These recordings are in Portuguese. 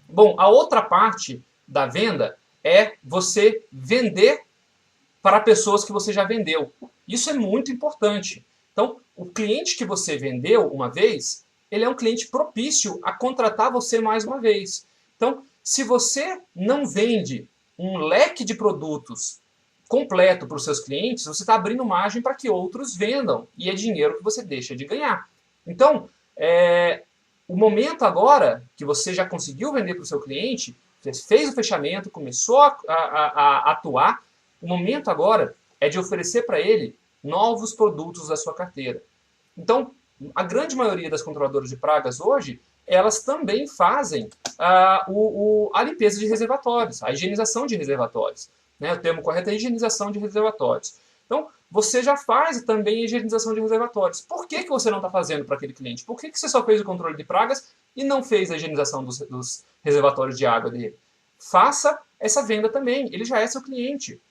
Bom, a outra parte da venda é você vender para pessoas que você já vendeu. Isso é muito importante. Então, o cliente que você vendeu uma vez, ele é um cliente propício a contratar você mais uma vez. Então, se você não vende um leque de produtos completo para os seus clientes, você está abrindo margem para que outros vendam. E é dinheiro que você deixa de ganhar. Então, o momento agora que você já conseguiu vender para o seu cliente, você fez o fechamento, começou a atuar, o momento agora é de oferecer para ele novos produtos da sua carteira. Então, a grande maioria das controladoras de pragas hoje, elas também fazem a limpeza de reservatórios, a higienização de reservatórios. Né? O termo correto é higienização de reservatórios. Então, você já faz também a higienização de reservatórios. Por que você não está fazendo para aquele cliente? Por que você só fez o controle de pragas e não fez a higienização dos reservatórios de água dele? Faça essa venda também, ele já é seu cliente.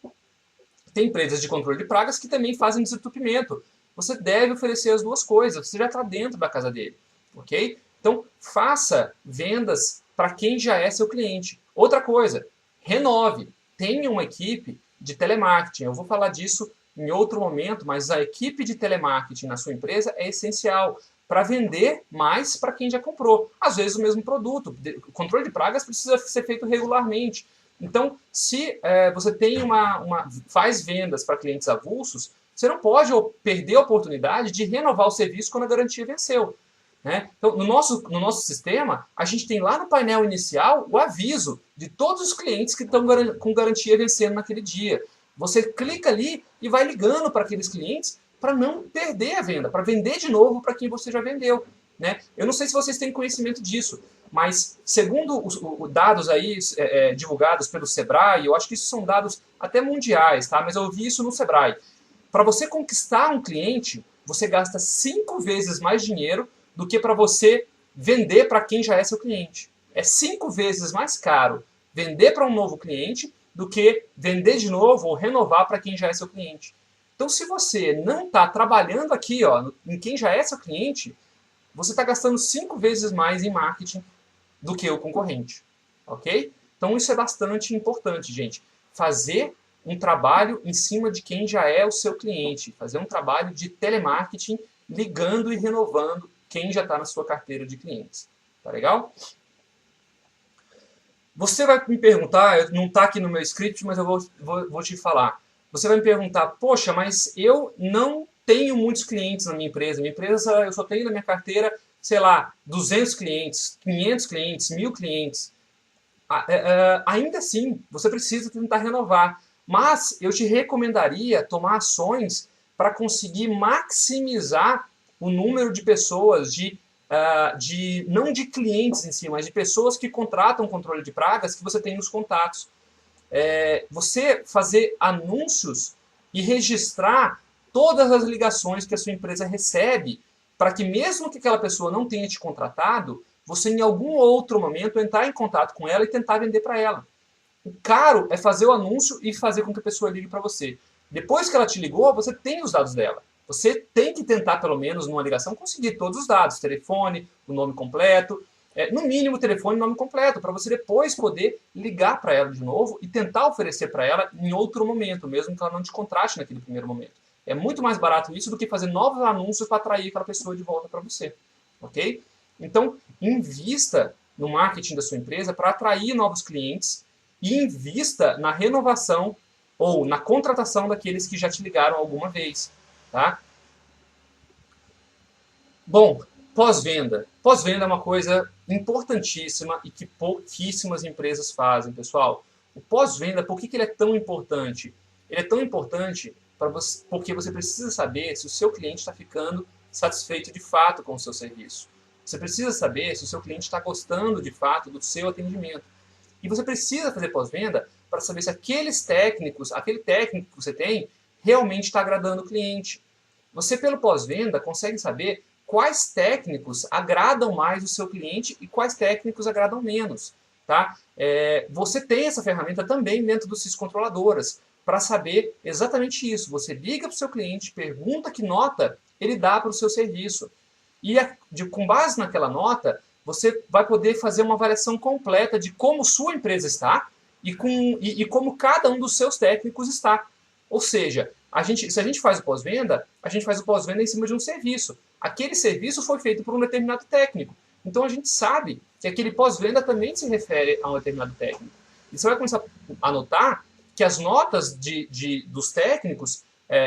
Tem empresas de controle de pragas que também fazem desentupimento. Você deve oferecer as duas coisas, você já está dentro da casa dele, ok? Então, faça vendas para quem já é seu cliente. Outra coisa, renove, tenha uma equipe de telemarketing. Eu vou falar disso em outro momento, mas a equipe de telemarketing na sua empresa é essencial para vender mais para quem já comprou. Às vezes o mesmo produto. O controle de pragas precisa ser feito regularmente. Então, se você tem faz vendas para clientes avulsos, você não pode perder a oportunidade de renovar o serviço quando a garantia venceu. Né? Então, no nosso sistema, a gente tem lá no painel inicial o aviso de todos os clientes que estão com garantia vencendo naquele dia. Você clica ali e vai ligando para aqueles clientes para não perder a venda, para vender de novo para quem você já vendeu. Né? Eu não sei se vocês têm conhecimento disso, mas segundo os dados aí divulgados pelo Sebrae, eu acho que isso são dados até mundiais, tá? Mas eu vi isso no Sebrae. Para você conquistar um cliente, você gasta 5 vezes mais dinheiro do que para você vender para quem já é seu cliente. É 5 vezes mais caro vender para um novo cliente do que vender de novo ou renovar para quem já é seu cliente. Então, se você não está trabalhando aqui em quem já é seu cliente, você está gastando 5 vezes mais em marketing do que o concorrente. Ok? Então, isso é bastante importante, gente. Fazer um trabalho em cima de quem já é o seu cliente. Fazer um trabalho de telemarketing ligando e renovando quem já está na sua carteira de clientes. Tá legal? Você vai me perguntar, não está aqui no meu script, mas eu vou te falar. Você vai me perguntar, poxa, mas eu não tenho muitos clientes na minha empresa. Minha empresa, eu só tenho na minha carteira, sei lá, 200 clientes, 500 clientes, 1000 clientes. Ainda assim, você precisa tentar renovar. Mas eu te recomendaria tomar ações para conseguir maximizar o número de pessoas, não de clientes em si, mas de pessoas que contratam controle de pragas que você tem nos contatos. Você fazer anúncios e registrar todas as ligações que a sua empresa recebe, para que mesmo que aquela pessoa não tenha te contratado, você em algum outro momento entrar em contato com ela e tentar vender para ela. O caro é fazer o anúncio e fazer com que a pessoa ligue para você. Depois que ela te ligou, você tem os dados dela. Você tem que tentar, pelo menos, numa ligação, conseguir todos os dados. Telefone, o nome completo. No mínimo, telefone e nome completo, para você depois poder ligar para ela de novo e tentar oferecer para ela em outro momento, mesmo que ela não te contrate naquele primeiro momento. É muito mais barato isso do que fazer novos anúncios para atrair aquela pessoa de volta para você. Ok? Então, invista no marketing da sua empresa para atrair novos clientes e invista na renovação ou na contratação daqueles que já te ligaram alguma vez. Tá? Bom, pós-venda. Pós-venda é uma coisa importantíssima e que pouquíssimas empresas fazem, pessoal. O pós-venda, por que ele é tão importante? Ele é tão importante porque você precisa saber se o seu cliente está ficando satisfeito de fato com o seu serviço. Você precisa saber se o seu cliente está gostando de fato do seu atendimento. E você precisa fazer pós-venda para saber se aquele técnico que você tem, realmente está agradando o cliente. Você, pelo pós-venda, consegue saber quais técnicos agradam mais o seu cliente e quais técnicos agradam menos. Tá? Você tem essa ferramenta também dentro do CIS Controladoras para saber exatamente isso. Você liga para o seu cliente, pergunta que nota ele dá para o seu serviço. E com base naquela nota, você vai poder fazer uma avaliação completa de como sua empresa está e como cada um dos seus técnicos está. Ou seja, se a gente faz o pós-venda, a gente faz o pós-venda em cima de um serviço. Aquele serviço foi feito por um determinado técnico. Então a gente sabe que aquele pós-venda também se refere a um determinado técnico. E você vai começar a notar que as notas dos técnicos,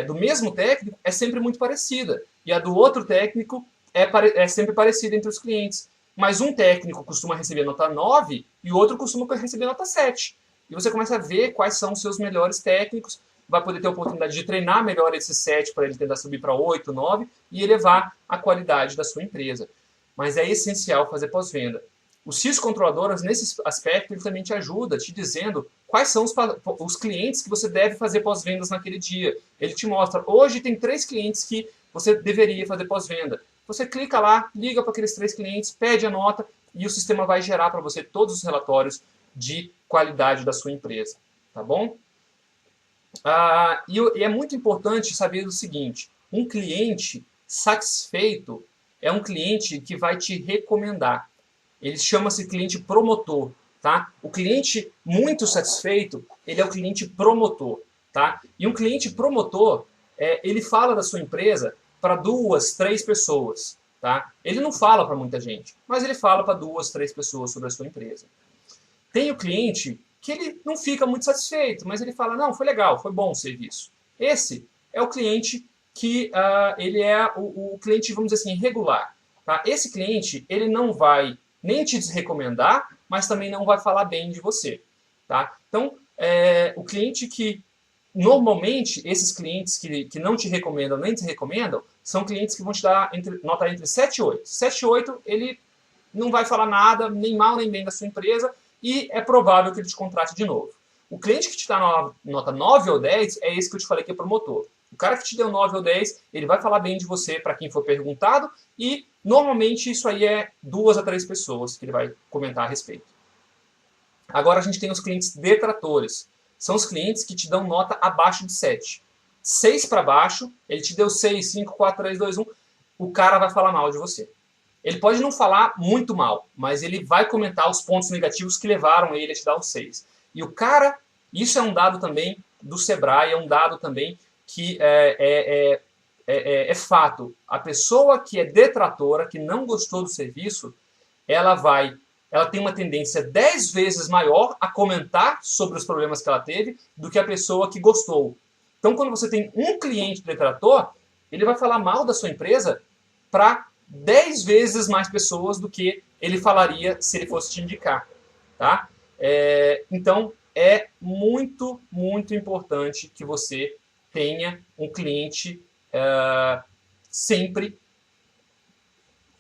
do mesmo técnico, é sempre muito parecida. E a do outro técnico é sempre parecida entre os clientes. Mas um técnico costuma receber nota 9 e o outro costuma receber nota 7. E você começa a ver quais são os seus melhores técnicos, vai poder ter a oportunidade de treinar melhor esse 7 para ele tentar subir para 8, 9 e elevar a qualidade da sua empresa. Mas é essencial fazer pós-venda. O CIS Controladoras, nesse aspecto, ele também te ajuda, te dizendo quais são os clientes que você deve fazer pós-vendas naquele dia. Ele te mostra, hoje tem 3 clientes que você deveria fazer pós-venda. Você clica lá, liga para aqueles 3 clientes, pede a nota e o sistema vai gerar para você todos os relatórios de qualidade da sua empresa. Tá bom? E é muito importante saber o seguinte, um cliente satisfeito é um cliente que vai te recomendar. Ele chama-se cliente promotor. Tá? O cliente muito satisfeito, ele é o cliente promotor. Tá? E um cliente promotor, ele fala da sua empresa para 2, 3 pessoas. Tá? Ele não fala para muita gente, mas ele fala para 2, 3 pessoas sobre a sua empresa. Tem o cliente que ele não fica muito satisfeito, mas ele fala, não, foi legal, foi bom o serviço. Esse é o cliente que ele é o cliente, vamos dizer assim, regular. Tá? Esse cliente, ele não vai nem te desrecomendar, mas também não vai falar bem de você. Tá? Então, o cliente que, normalmente, esses clientes que não te recomendam nem te recomendam, são clientes que vão te dar nota entre 7 e 8. 7 e 8, ele não vai falar nada, nem mal nem bem da sua empresa, e é provável que ele te contrate de novo. O cliente que te dá nota 9 ou 10 é esse que eu te falei que é promotor. O cara que te deu 9 ou 10, ele vai falar bem de você para quem for perguntado e normalmente isso aí é 2 a 3 pessoas que ele vai comentar a respeito. Agora a gente tem os clientes detratores. São os clientes que te dão nota abaixo de 7. 6 para baixo, ele te deu 6, 5, 4, 3, 2, 1, o cara vai falar mal de você. Ele pode não falar muito mal, mas ele vai comentar os pontos negativos que levaram ele a te dar o 6. E o cara, isso é um dado também do Sebrae, é um dado também que é fato. A pessoa que é detratora, que não gostou do serviço, ela tem uma tendência 10 vezes maior a comentar sobre os problemas que ela teve do que a pessoa que gostou. Então, quando você tem um cliente detrator, ele vai falar mal da sua empresa para 10 vezes mais pessoas do que ele falaria se ele fosse te indicar. Tá? Então, é muito, muito importante que você tenha um cliente sempre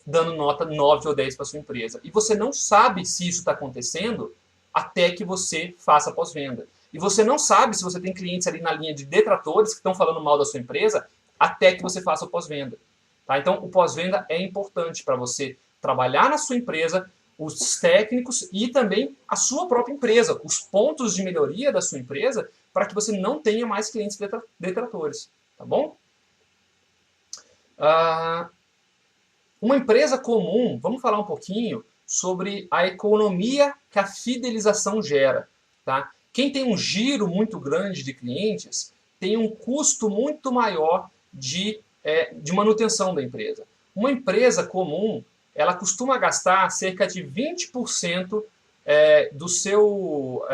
dando nota 9 ou 10 para sua empresa. E você não sabe se isso está acontecendo até que você faça pós-venda. E você não sabe se você tem clientes ali na linha de detratores que estão falando mal da sua empresa até que você faça o pós-venda. Tá? Então, o pós-venda é importante para você trabalhar na sua empresa, os técnicos e também a sua própria empresa, os pontos de melhoria da sua empresa, para que você não tenha mais clientes detratores. Tá bom? Uma empresa comum, vamos falar um pouquinho sobre a economia que a fidelização gera. Tá? Quem tem um giro muito grande de clientes tem um custo muito maior de manutenção da empresa. Uma empresa comum, ela costuma gastar cerca de 20% do seu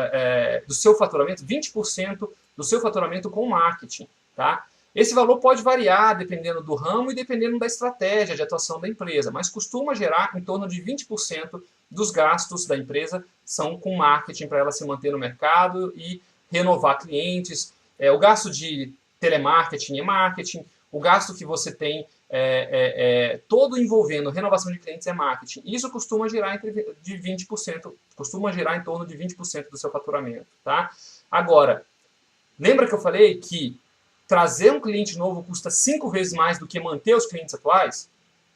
faturamento, 20% do seu faturamento com marketing. Tá? Esse valor pode variar dependendo do ramo e dependendo da estratégia de atuação da empresa, mas costuma gerar em torno de 20% dos gastos da empresa são com marketing para ela se manter no mercado e renovar clientes. O gasto de telemarketing e marketing, o gasto que você tem todo envolvendo renovação de clientes é marketing. Isso costuma girar de 20%, costuma girar em torno de 20% do seu faturamento. Tá? Agora, lembra que eu falei que trazer um cliente novo custa 5 vezes mais do que manter os clientes atuais?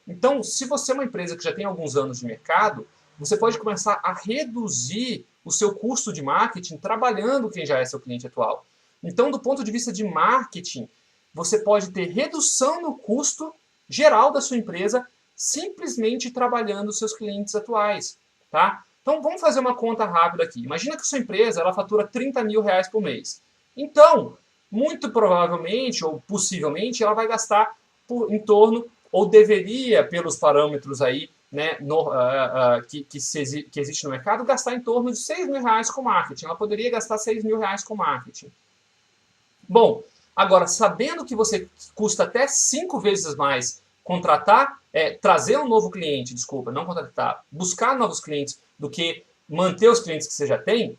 Então, se você é uma empresa que já tem alguns anos de mercado, você pode começar a reduzir o seu custo de marketing trabalhando quem já é seu cliente atual. Então, do ponto de vista de marketing, você pode ter redução no custo geral da sua empresa simplesmente trabalhando os seus clientes atuais, tá? Então vamos fazer uma conta rápida aqui. Imagina que a sua empresa ela fatura R$ 30.000 por mês. Então, muito provavelmente ou possivelmente ela vai gastar em torno, ou deveria, pelos parâmetros aí, né, que existe no mercado, gastar em torno de R$ 6.000 com marketing. Ela poderia gastar R$ 6.000 com marketing. Bom, agora, sabendo que você custa até 5 vezes mais contratar, trazer um novo cliente, desculpa, não contratar, buscar novos clientes do que manter os clientes que você já tem,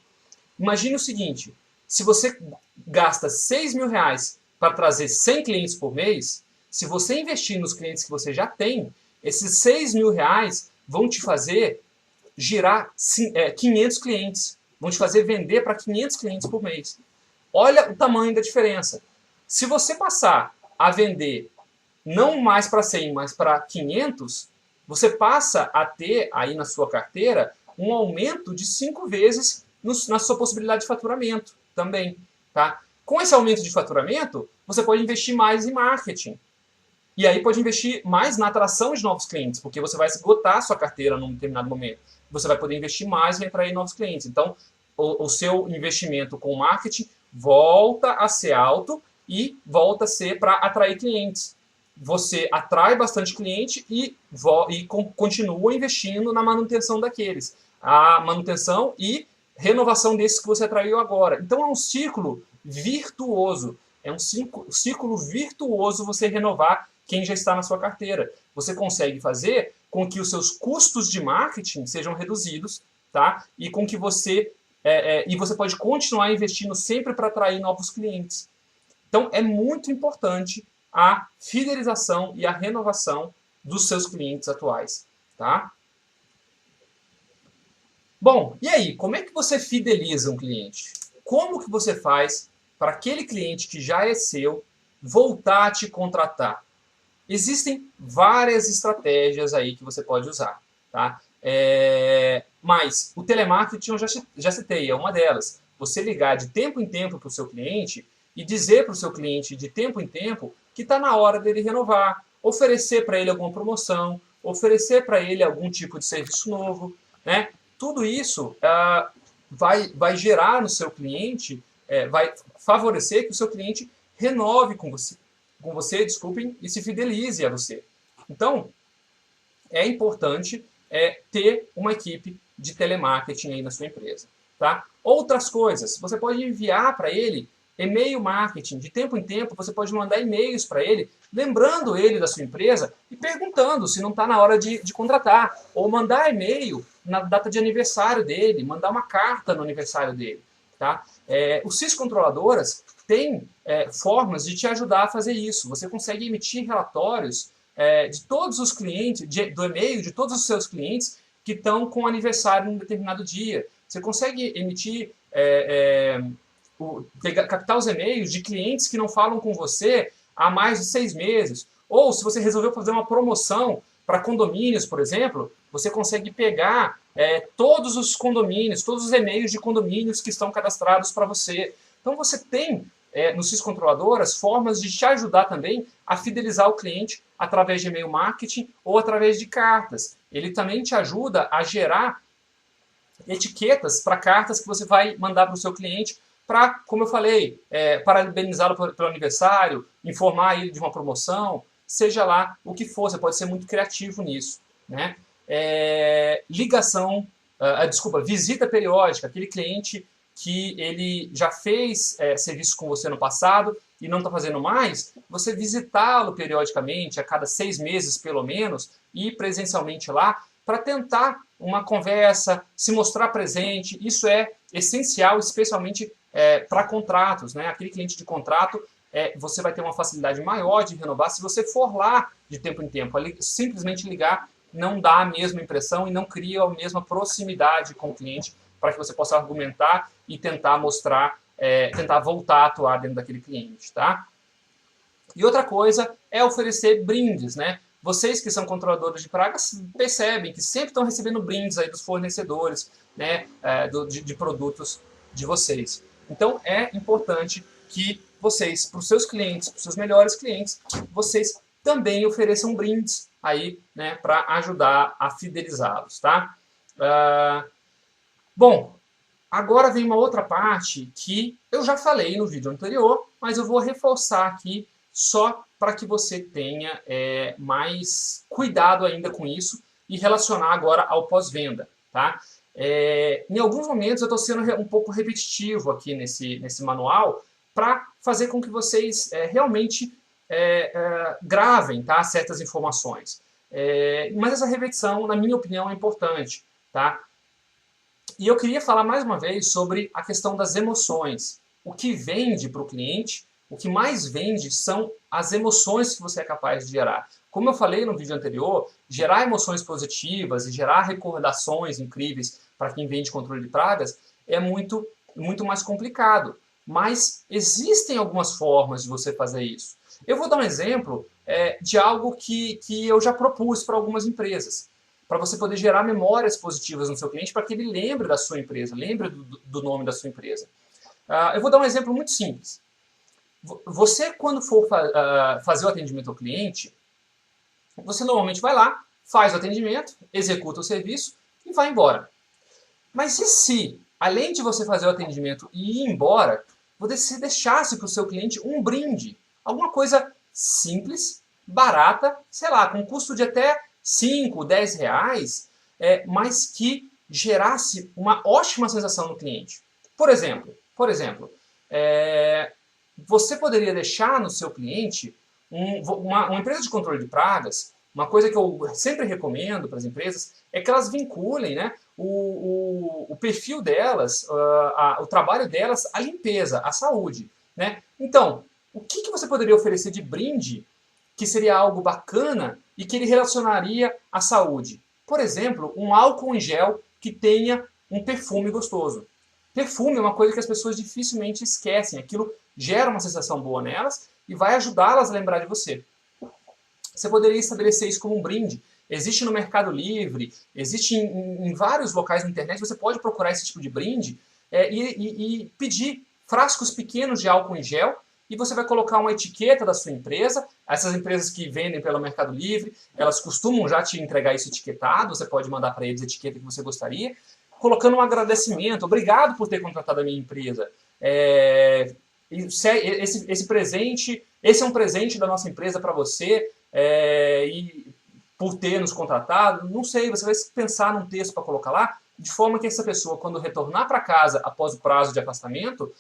imagine o seguinte, se você gasta R$ 6.000 para trazer 100 clientes por mês, se você investir nos clientes que você já tem, esses R$ 6.000 vão te fazer girar 500 clientes, vão te fazer vender para 500 clientes por mês. Olha o tamanho da diferença. Se você passar a vender não mais para 100, mas para 500, você passa a ter aí na sua carteira um aumento de 5 vezes na sua possibilidade de faturamento também. Tá? Com esse aumento de faturamento, você pode investir mais em marketing. E aí pode investir mais na atração de novos clientes, porque você vai esgotar a sua carteira num determinado momento. Você vai poder investir mais e atrair novos clientes. Então, o seu investimento com marketing volta a ser alto e volta a ser para atrair clientes. Você atrai bastante cliente e continua investindo na manutenção daqueles. A manutenção e renovação desses que você atraiu agora. Então é um ciclo virtuoso. É um ciclo virtuoso você renovar quem já está na sua carteira. Você consegue fazer com que os seus custos de marketing sejam reduzidos, tá? E com que você pode continuar investindo sempre para atrair novos clientes. Então é muito importante a fidelização e a renovação dos seus clientes atuais, tá? Bom, e aí, como é que você fideliza um cliente? Como que você faz para aquele cliente que já é seu voltar a te contratar? Existem várias estratégias aí que você pode usar, tá? Mas o telemarketing eu já citei, é uma delas. Você ligar de tempo em tempo para o seu cliente e dizer para o seu cliente de tempo em tempo que está na hora dele renovar, oferecer para ele alguma promoção, oferecer para ele algum tipo de serviço novo, né? Tudo isso vai gerar no seu cliente, vai favorecer que o seu cliente renove com você, desculpem, e se fidelize a você. Então, é importante ter uma equipe de telemarketing aí na sua empresa. Tá? Outras coisas, você pode enviar para ele e-mail marketing. De tempo em tempo, você pode mandar e-mails para ele, lembrando ele da sua empresa e perguntando se não está na hora de contratar. Ou mandar e-mail na data de aniversário dele, mandar uma carta no aniversário dele. Tá? Os CIS controladoras têm formas de te ajudar a fazer isso. Você consegue emitir relatórios de todos os clientes, do e-mail de todos os seus clientes que estão com aniversário em um determinado dia. Você consegue emitir, captar os e-mails de clientes que não falam com você há mais de 6 meses. Ou se você resolveu fazer uma promoção para condomínios, por exemplo, você consegue pegar todos os condomínios, todos os e-mails de condomínios que estão cadastrados para você. Então você tem no CIS Controladoras formas de te ajudar também a fidelizar o cliente através de e-mail marketing ou através de cartas. Ele também te ajuda a gerar etiquetas para cartas que você vai mandar para o seu cliente para, como eu falei, parabenizá-lo pelo aniversário, informar ele de uma promoção, seja lá o que for, você pode ser muito criativo nisso, né? Visita periódica, aquele cliente que ele já fez serviço com você no passado e não está fazendo mais, você visitá-lo periodicamente, a cada 6 meses pelo menos, ir presencialmente lá para tentar uma conversa, se mostrar presente. Isso é essencial, especialmente para contratos, né? Aquele cliente de contrato, você vai ter uma facilidade maior de renovar se você for lá de tempo em tempo. Simplesmente ligar não dá a mesma impressão e não cria a mesma proximidade com o cliente para que você possa argumentar e tentar mostrar, tentar voltar a atuar dentro daquele cliente, tá? E outra coisa é oferecer brindes, né? Vocês que são controladores de pragas percebem que sempre estão recebendo brindes aí dos fornecedores, né, de produtos de vocês. Então é importante que vocês, para os seus clientes, para os seus melhores clientes, vocês também ofereçam brindes aí, né, para ajudar a fidelizá-los, tá? Bom, agora vem uma outra parte que eu já falei no vídeo anterior, mas eu vou reforçar aqui só para que você tenha mais cuidado ainda com isso e relacionar agora ao pós-venda, tá? Em alguns momentos eu estou sendo um pouco repetitivo aqui nesse manual para fazer com que vocês realmente gravem, tá, certas informações. Mas essa repetição, na minha opinião, é importante, tá? E eu queria falar mais uma vez sobre a questão das emoções. O que vende para o cliente, o que mais vende são as emoções que você é capaz de gerar. Como eu falei no vídeo anterior, gerar emoções positivas e gerar recordações incríveis para quem vende controle de pragas é muito mais complicado. Mas existem algumas formas de você fazer isso. Eu vou dar um exemplo de algo que eu já propus para algumas empresas, para você poder gerar memórias positivas no seu cliente, para que ele lembre da sua empresa, lembre do nome da sua empresa. Eu vou dar um exemplo muito simples. Você, quando for fazer o atendimento ao cliente, você normalmente vai lá, faz o atendimento, executa o serviço e vai embora. Mas e se, além de você fazer o atendimento e ir embora, você deixasse para o seu cliente um brinde? Alguma coisa simples, barata, sei lá, com custo de até 5, 10 reais, mas que gerasse uma ótima sensação no cliente. Por exemplo, você poderia deixar no seu cliente uma empresa de controle de pragas. Uma coisa que eu sempre recomendo para as empresas é que elas vinculem, né, o perfil delas, o trabalho delas à limpeza, à saúde, né? Então, o que você poderia oferecer de brinde que seria algo bacana e que ele relacionaria à saúde? Por exemplo, um álcool em gel que tenha um perfume gostoso. Perfume é uma coisa que as pessoas dificilmente esquecem. Aquilo gera uma sensação boa nelas e vai ajudá-las a lembrar de você. Você poderia estabelecer isso como um brinde. Existe no Mercado Livre, existe em vários locais na internet, você pode procurar esse tipo de brinde e pedir frascos pequenos de álcool em gel, e você vai colocar uma etiqueta da sua empresa. Essas empresas que vendem pelo Mercado Livre, elas costumam já te entregar isso etiquetado, você pode mandar para eles a etiqueta que você gostaria, colocando um agradecimento. Obrigado por ter contratado a minha empresa. Esse presente, esse é um presente da nossa empresa para você, e por ter nos contratado. Não sei, você vai pensar num texto para colocar lá, de forma que essa pessoa, quando retornar para casa após o prazo de afastamento,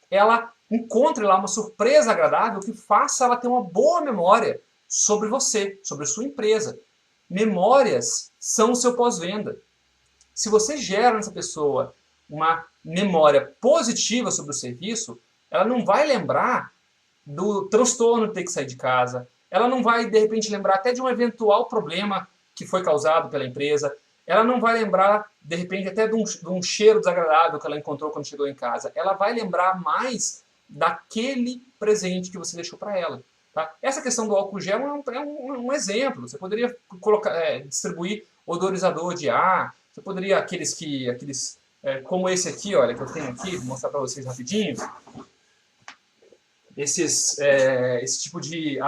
ela encontre lá uma surpresa agradável que faça ela ter uma boa memória sobre você, sobre a sua empresa. Memórias são o seu pós-venda. Se você gera nessa pessoa uma memória positiva sobre o serviço, ela não vai lembrar do transtorno de ter que sair de casa, ela não vai, de repente, lembrar até de um eventual problema que foi causado pela empresa, ela não vai lembrar, de repente, até de um cheiro desagradável que ela encontrou quando chegou em casa. Ela vai lembrar mais daquele presente que você deixou para ela. Tá? Essa questão do álcool gel é um exemplo. Você poderia distribuir odorizador de ar, você poderia, como esse aqui, olha, que eu tenho aqui, vou mostrar para vocês rapidinho. Esse tipo de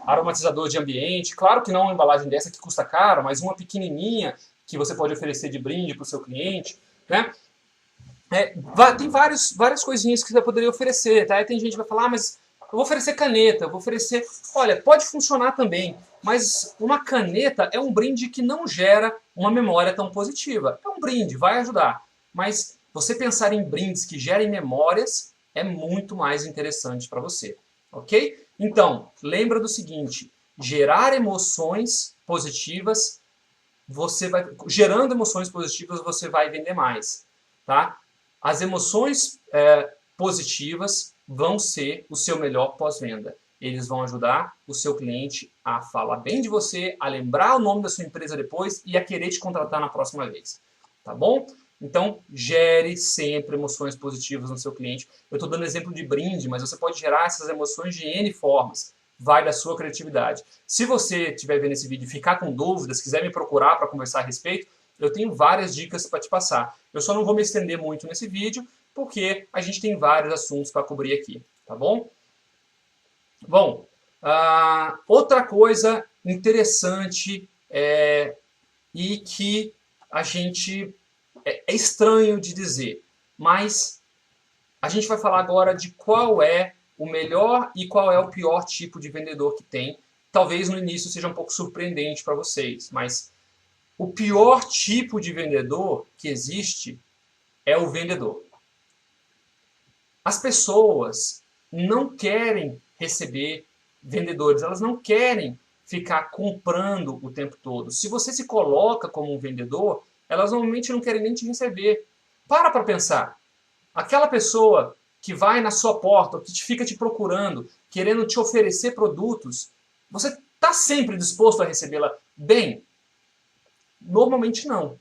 aromatizador de ambiente. Claro que não uma embalagem dessa que custa caro, mas uma pequenininha que você pode oferecer de brinde para o seu cliente, né? Tem várias coisinhas que você poderia oferecer, tá? Aí tem gente que vai falar, mas eu vou oferecer caneta, eu vou oferecer... Olha, pode funcionar também, mas uma caneta é um brinde que não gera uma memória tão positiva. É um brinde, vai ajudar. Mas você pensar em brindes que gerem memórias é muito mais interessante para você, ok? Então, lembra do seguinte, gerar emoções positivas, gerando emoções positivas, você vai vender mais, tá? As emoções positivas vão ser o seu melhor pós-venda. Eles vão ajudar o seu cliente a falar bem de você, a lembrar o nome da sua empresa depois e a querer te contratar na próxima vez, tá bom? Então, gere sempre emoções positivas no seu cliente. Eu estou dando exemplo de brinde, mas você pode gerar essas emoções de N formas. Vai da sua criatividade. Se você estiver vendo esse vídeo e ficar com dúvidas, quiser me procurar para conversar a respeito, eu tenho várias dicas para te passar. Eu só não vou me estender muito nesse vídeo, porque a gente tem vários assuntos para cobrir aqui, tá bom? Bom, Outra coisa interessante e que a gente é estranho de dizer, mas a gente vai falar agora de qual é o melhor e qual é o pior tipo de vendedor que tem. Talvez no início seja um pouco surpreendente para vocês, mas o pior tipo de vendedor que existe é o vendedor. As pessoas não querem receber vendedores, elas não querem ficar comprando o tempo todo. Se você se coloca como um vendedor, elas normalmente não querem nem te receber. Para pensar. Aquela pessoa que vai na sua porta, que fica te procurando, querendo te oferecer produtos, você está sempre disposto a recebê-la bem? Normalmente não.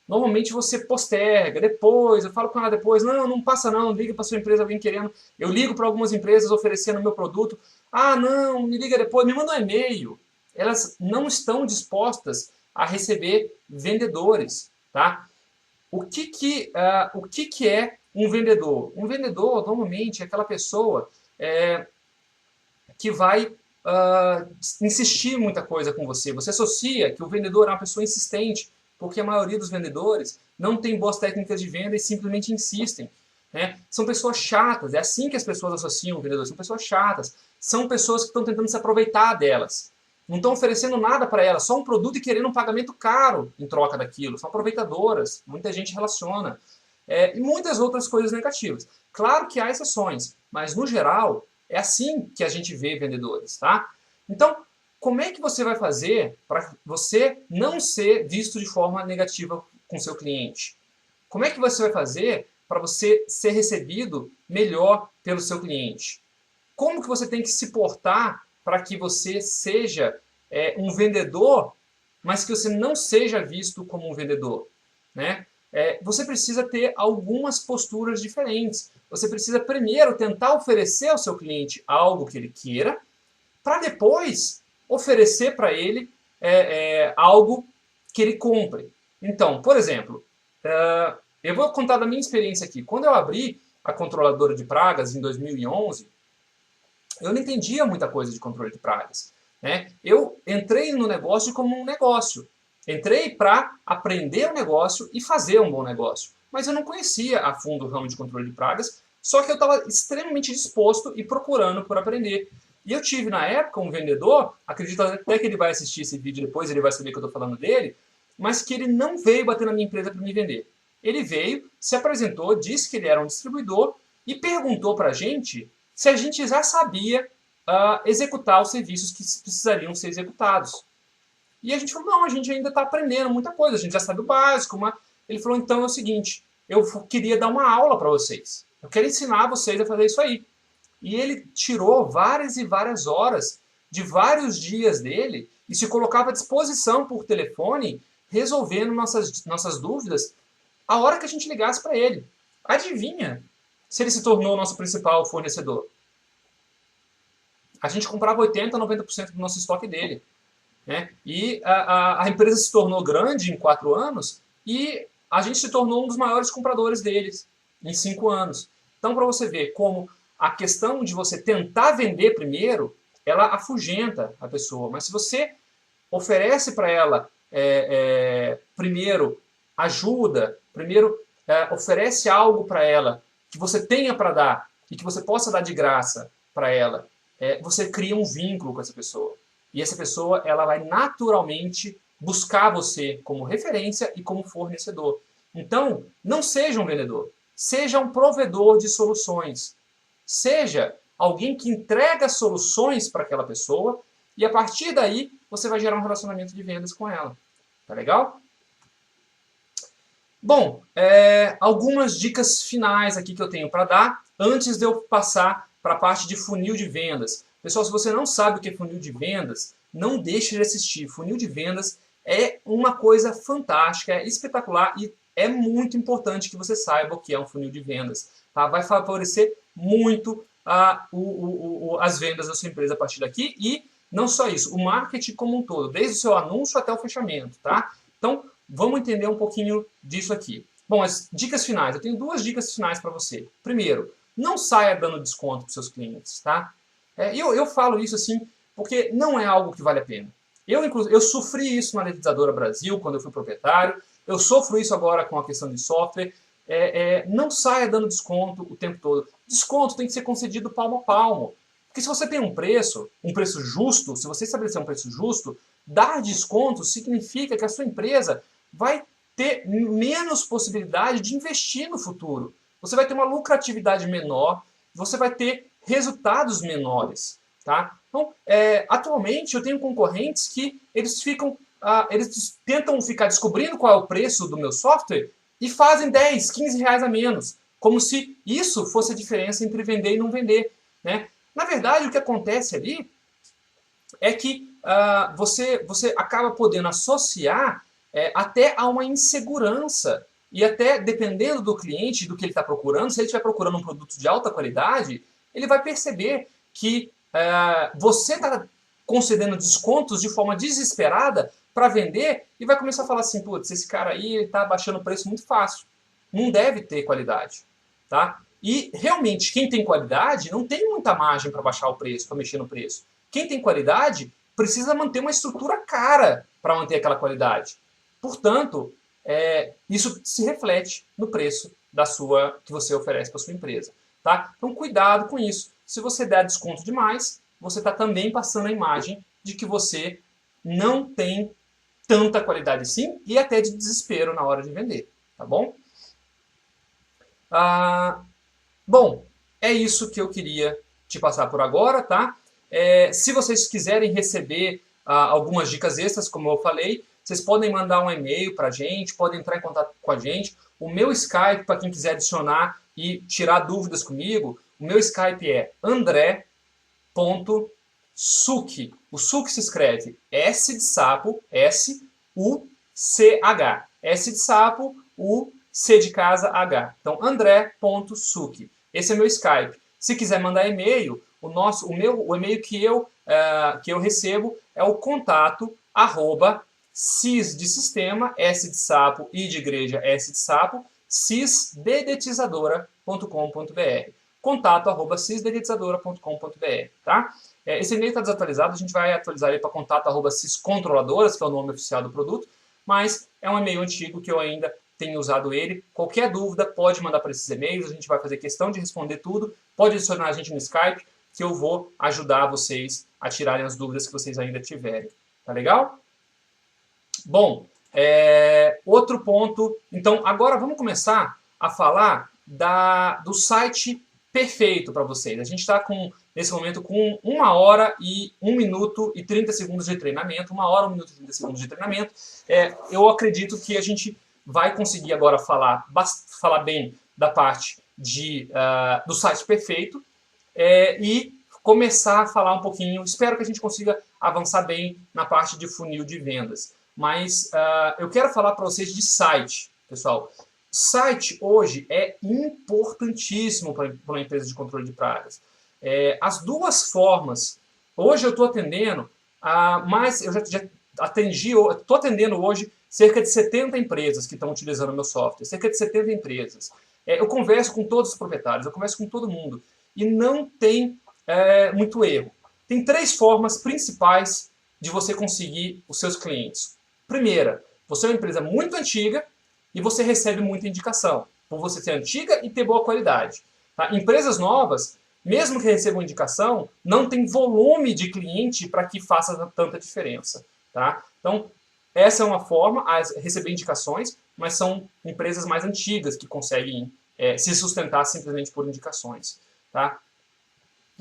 Normalmente você posterga, depois, eu falo com ela depois, não passa não, liga para sua empresa, alguém querendo. Eu ligo para algumas empresas oferecendo meu produto. Não, me liga depois, me manda um e-mail. Elas não estão dispostas a receber vendedores, tá? O que é um vendedor? Um vendedor, normalmente, é aquela pessoa que vai insistir muita coisa com você. Você associa que o vendedor é uma pessoa insistente, porque a maioria dos vendedores não tem boas técnicas de venda e simplesmente insistem. Né? São pessoas chatas, é assim que as pessoas associam o vendedor, são pessoas chatas, são pessoas que estão tentando se aproveitar delas. Não estão oferecendo nada para elas, só um produto e querendo um pagamento caro em troca daquilo. São aproveitadoras, muita gente relaciona. E muitas outras coisas negativas. Claro que há exceções, mas no geral é assim que a gente vê vendedores, tá? Então, como é que você vai fazer para você não ser visto de forma negativa com seu cliente? Como é que você vai fazer para você ser recebido melhor pelo seu cliente? Como que você tem que se portar para que você seja um vendedor, mas que você não seja visto como um vendedor, né? Você precisa ter algumas posturas diferentes. Você precisa primeiro tentar oferecer ao seu cliente algo que ele queira, para depois oferecer para ele algo que ele compre. Então, por exemplo, eu vou contar da minha experiência aqui. Quando eu abri a controladora de pragas em 2011, eu não entendia muita coisa de controle de pragas. Né? Eu entrei no negócio como um negócio. Entrei para aprender o negócio e fazer um bom negócio. Mas eu não conhecia a fundo o ramo de controle de pragas, só que eu estava extremamente disposto e procurando por aprender. E eu tive na época um vendedor, acredito até que ele vai assistir esse vídeo depois, ele vai saber que eu estou falando dele, mas que ele não veio bater na minha empresa para me vender. Ele veio, se apresentou, disse que ele era um distribuidor e perguntou para a gente se a gente já sabia executar os serviços que precisariam ser executados. E a gente falou, não, a gente ainda está aprendendo muita coisa, a gente já sabe o básico. Mas... Ele falou, então é o seguinte, eu queria dar uma aula para vocês. Eu quero ensinar vocês a fazer isso aí. E ele tirou várias e várias horas de vários dias dele e se colocava à disposição por telefone, resolvendo nossas dúvidas a hora que a gente ligasse para ele. Adivinha se ele se tornou o nosso principal fornecedor? A gente comprava 80%, 90% do nosso estoque dele. Né? E a empresa se tornou grande em 4 anos e a gente se tornou um dos maiores compradores deles em 5 anos. Então, para você ver como a questão de você tentar vender primeiro, ela afugenta a pessoa. Mas se você oferece para ela primeiro ajuda, primeiro oferece algo para ela que você tenha para dar e que você possa dar de graça para ela, você cria um vínculo com essa pessoa. E essa pessoa ela vai naturalmente buscar você como referência e como fornecedor. Então, não seja um vendedor. Seja um provedor de soluções. Seja alguém que entrega soluções para aquela pessoa e a partir daí você vai gerar um relacionamento de vendas com ela. Tá legal? Bom, algumas dicas finais aqui que eu tenho para dar antes de eu passar para a parte de funil de vendas. Pessoal, se você não sabe o que é funil de vendas, não deixe de assistir. Funil de vendas é uma coisa fantástica, é espetacular e é muito importante que você saiba o que é um funil de vendas. Tá? Vai favorecer muito as vendas da sua empresa a partir daqui e não só isso, o marketing como um todo, desde o seu anúncio até o fechamento. Tá? Então, vamos entender um pouquinho disso aqui. Bom, as dicas finais. Eu tenho 2 dicas finais para você. Primeiro, não saia dando desconto para os seus clientes. Tá? Eu falo isso assim porque não é algo que vale a pena. Eu sofri isso na Letizadora Brasil, quando eu fui proprietário, eu sofro isso agora com a questão de software. Não saia dando desconto o tempo todo. Desconto tem que ser concedido palmo a palmo. Porque se você tem um preço justo, se você estabelecer um preço justo, dar desconto significa que a sua empresa vai ter menos possibilidade de investir no futuro. Você vai ter uma lucratividade menor, você vai ter resultados menores. Tá? Então, atualmente eu tenho concorrentes que eles tentam ficar descobrindo qual é o preço do meu software e fazem 10, 15 reais a menos, como se isso fosse a diferença entre vender e não vender. Né? Na verdade, o que acontece ali é que você acaba podendo associar até a uma insegurança. E até, dependendo do cliente, do que ele está procurando, se ele estiver procurando um produto de alta qualidade, ele vai perceber que você está concedendo descontos de forma desesperada para vender e vai começar a falar assim, putz, esse cara aí está baixando o preço muito fácil. Não deve ter qualidade. Tá? E realmente, quem tem qualidade não tem muita margem para baixar o preço, para mexer no preço. Quem tem qualidade precisa manter uma estrutura cara para manter aquela qualidade. Portanto, isso se reflete no preço que você oferece para sua empresa. Tá? Então, cuidado com isso. Se você der desconto demais, você está também passando a imagem de que você não tem tanta qualidade assim e até de desespero na hora de vender. Tá bom? Bom, é isso que eu queria te passar por agora, tá? Se vocês quiserem receber algumas dicas extras, como eu falei, vocês podem mandar um e-mail para a gente, podem entrar em contato com a gente. O meu Skype, para quem quiser adicionar e tirar dúvidas comigo, o meu Skype é andré.such. O Such se escreve S de sapo, S-U-C-H. S de sapo, U-C de casa, H. Então, andré.such. Esse é meu Skype. Se quiser mandar e-mail, o e-mail que eu recebo é o contato @cis de sistema, S de sapo, I de igreja, S de sapo, cisdedetizadora.com.br. Contato @cisdedetizadora.com.br, tá? Esse e-mail está desatualizado, a gente vai atualizar ele para contato @ciscontroladoras, que é o nome oficial do produto, mas é um e-mail antigo que eu ainda tenho usado ele. Qualquer dúvida pode mandar para esses e-mails, a gente vai fazer questão de responder tudo. Pode adicionar a gente no Skype, que eu vou ajudar vocês a tirarem as dúvidas que vocês ainda tiverem. Tá legal? Bom, outro ponto. Então, agora vamos começar a falar do site perfeito para vocês. A gente está nesse momento com 1 hora e 1 minuto e 30 segundos de treinamento. 1 hora, 1 minuto e 30 segundos de treinamento. Eu acredito que a gente vai conseguir agora falar bem da parte do site perfeito e começar a falar um pouquinho. Espero que a gente consiga avançar bem na parte de funil de vendas. Mas eu quero falar para vocês de site, pessoal. Site hoje é importantíssimo para uma empresa de controle de pragas. As duas formas. Hoje eu estou atendendo eu já atendi, estou atendendo hoje cerca de 70 empresas que estão utilizando o meu software. Cerca de 70 empresas. Eu converso com todos os proprietários, eu converso com todo mundo. E não tem muito erro. Tem 3 formas principais de você conseguir os seus clientes. Primeira, você é uma empresa muito antiga e você recebe muita indicação, por você ser antiga e ter boa qualidade. Tá? Empresas novas, mesmo que recebam indicação, não tem volume de cliente para que faça tanta diferença. Tá? Então, essa é uma forma, receber indicações, mas são empresas mais antigas que conseguem se sustentar simplesmente por indicações. Tá?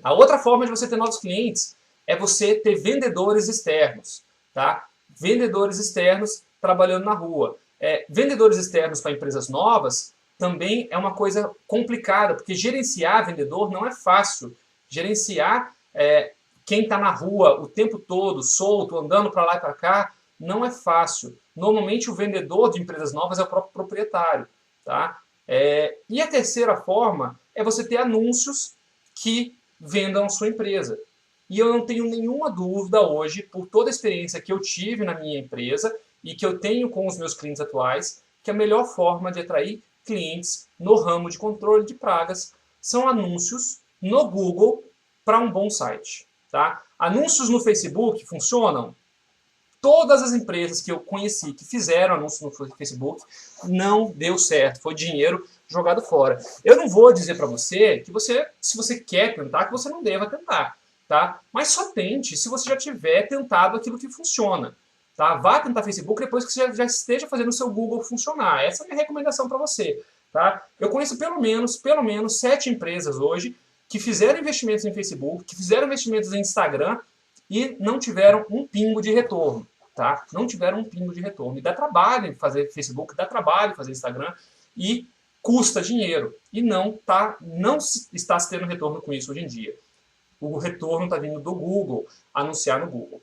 A outra forma de você ter novos clientes é você ter vendedores externos. Tá? Vendedores externos trabalhando na rua. Vendedores externos para empresas novas também é uma coisa complicada, porque gerenciar vendedor não é fácil. Gerenciar quem está na rua o tempo todo, solto, andando para lá e para cá, não é fácil. Normalmente o vendedor de empresas novas é o próprio proprietário. Tá? E a terceira forma é você ter anúncios que vendam a sua empresa. E eu não tenho nenhuma dúvida hoje, por toda a experiência que eu tive na minha empresa e que eu tenho com os meus clientes atuais, que a melhor forma de atrair clientes no ramo de controle de pragas são anúncios no Google para um bom site. Tá? Anúncios no Facebook funcionam? Todas as empresas que eu conheci que fizeram anúncio no Facebook não deu certo, foi dinheiro jogado fora. Eu não vou dizer para você que se você quer tentar, que você não deva tentar, tá? Mas só tente se você já tiver tentado aquilo que funciona, tá? Vá tentar Facebook depois que você já esteja fazendo o seu Google funcionar. Essa é a minha recomendação para você, tá? Eu conheço pelo menos 7 empresas hoje que fizeram investimentos em Facebook, que fizeram investimentos em Instagram e não tiveram um pingo de retorno, tá? Não tiveram um pingo de retorno. E dá trabalho fazer Facebook, dá trabalho fazer Instagram e custa dinheiro. E não está se tendo retorno com isso hoje em dia. O retorno está vindo do Google, anunciar no Google.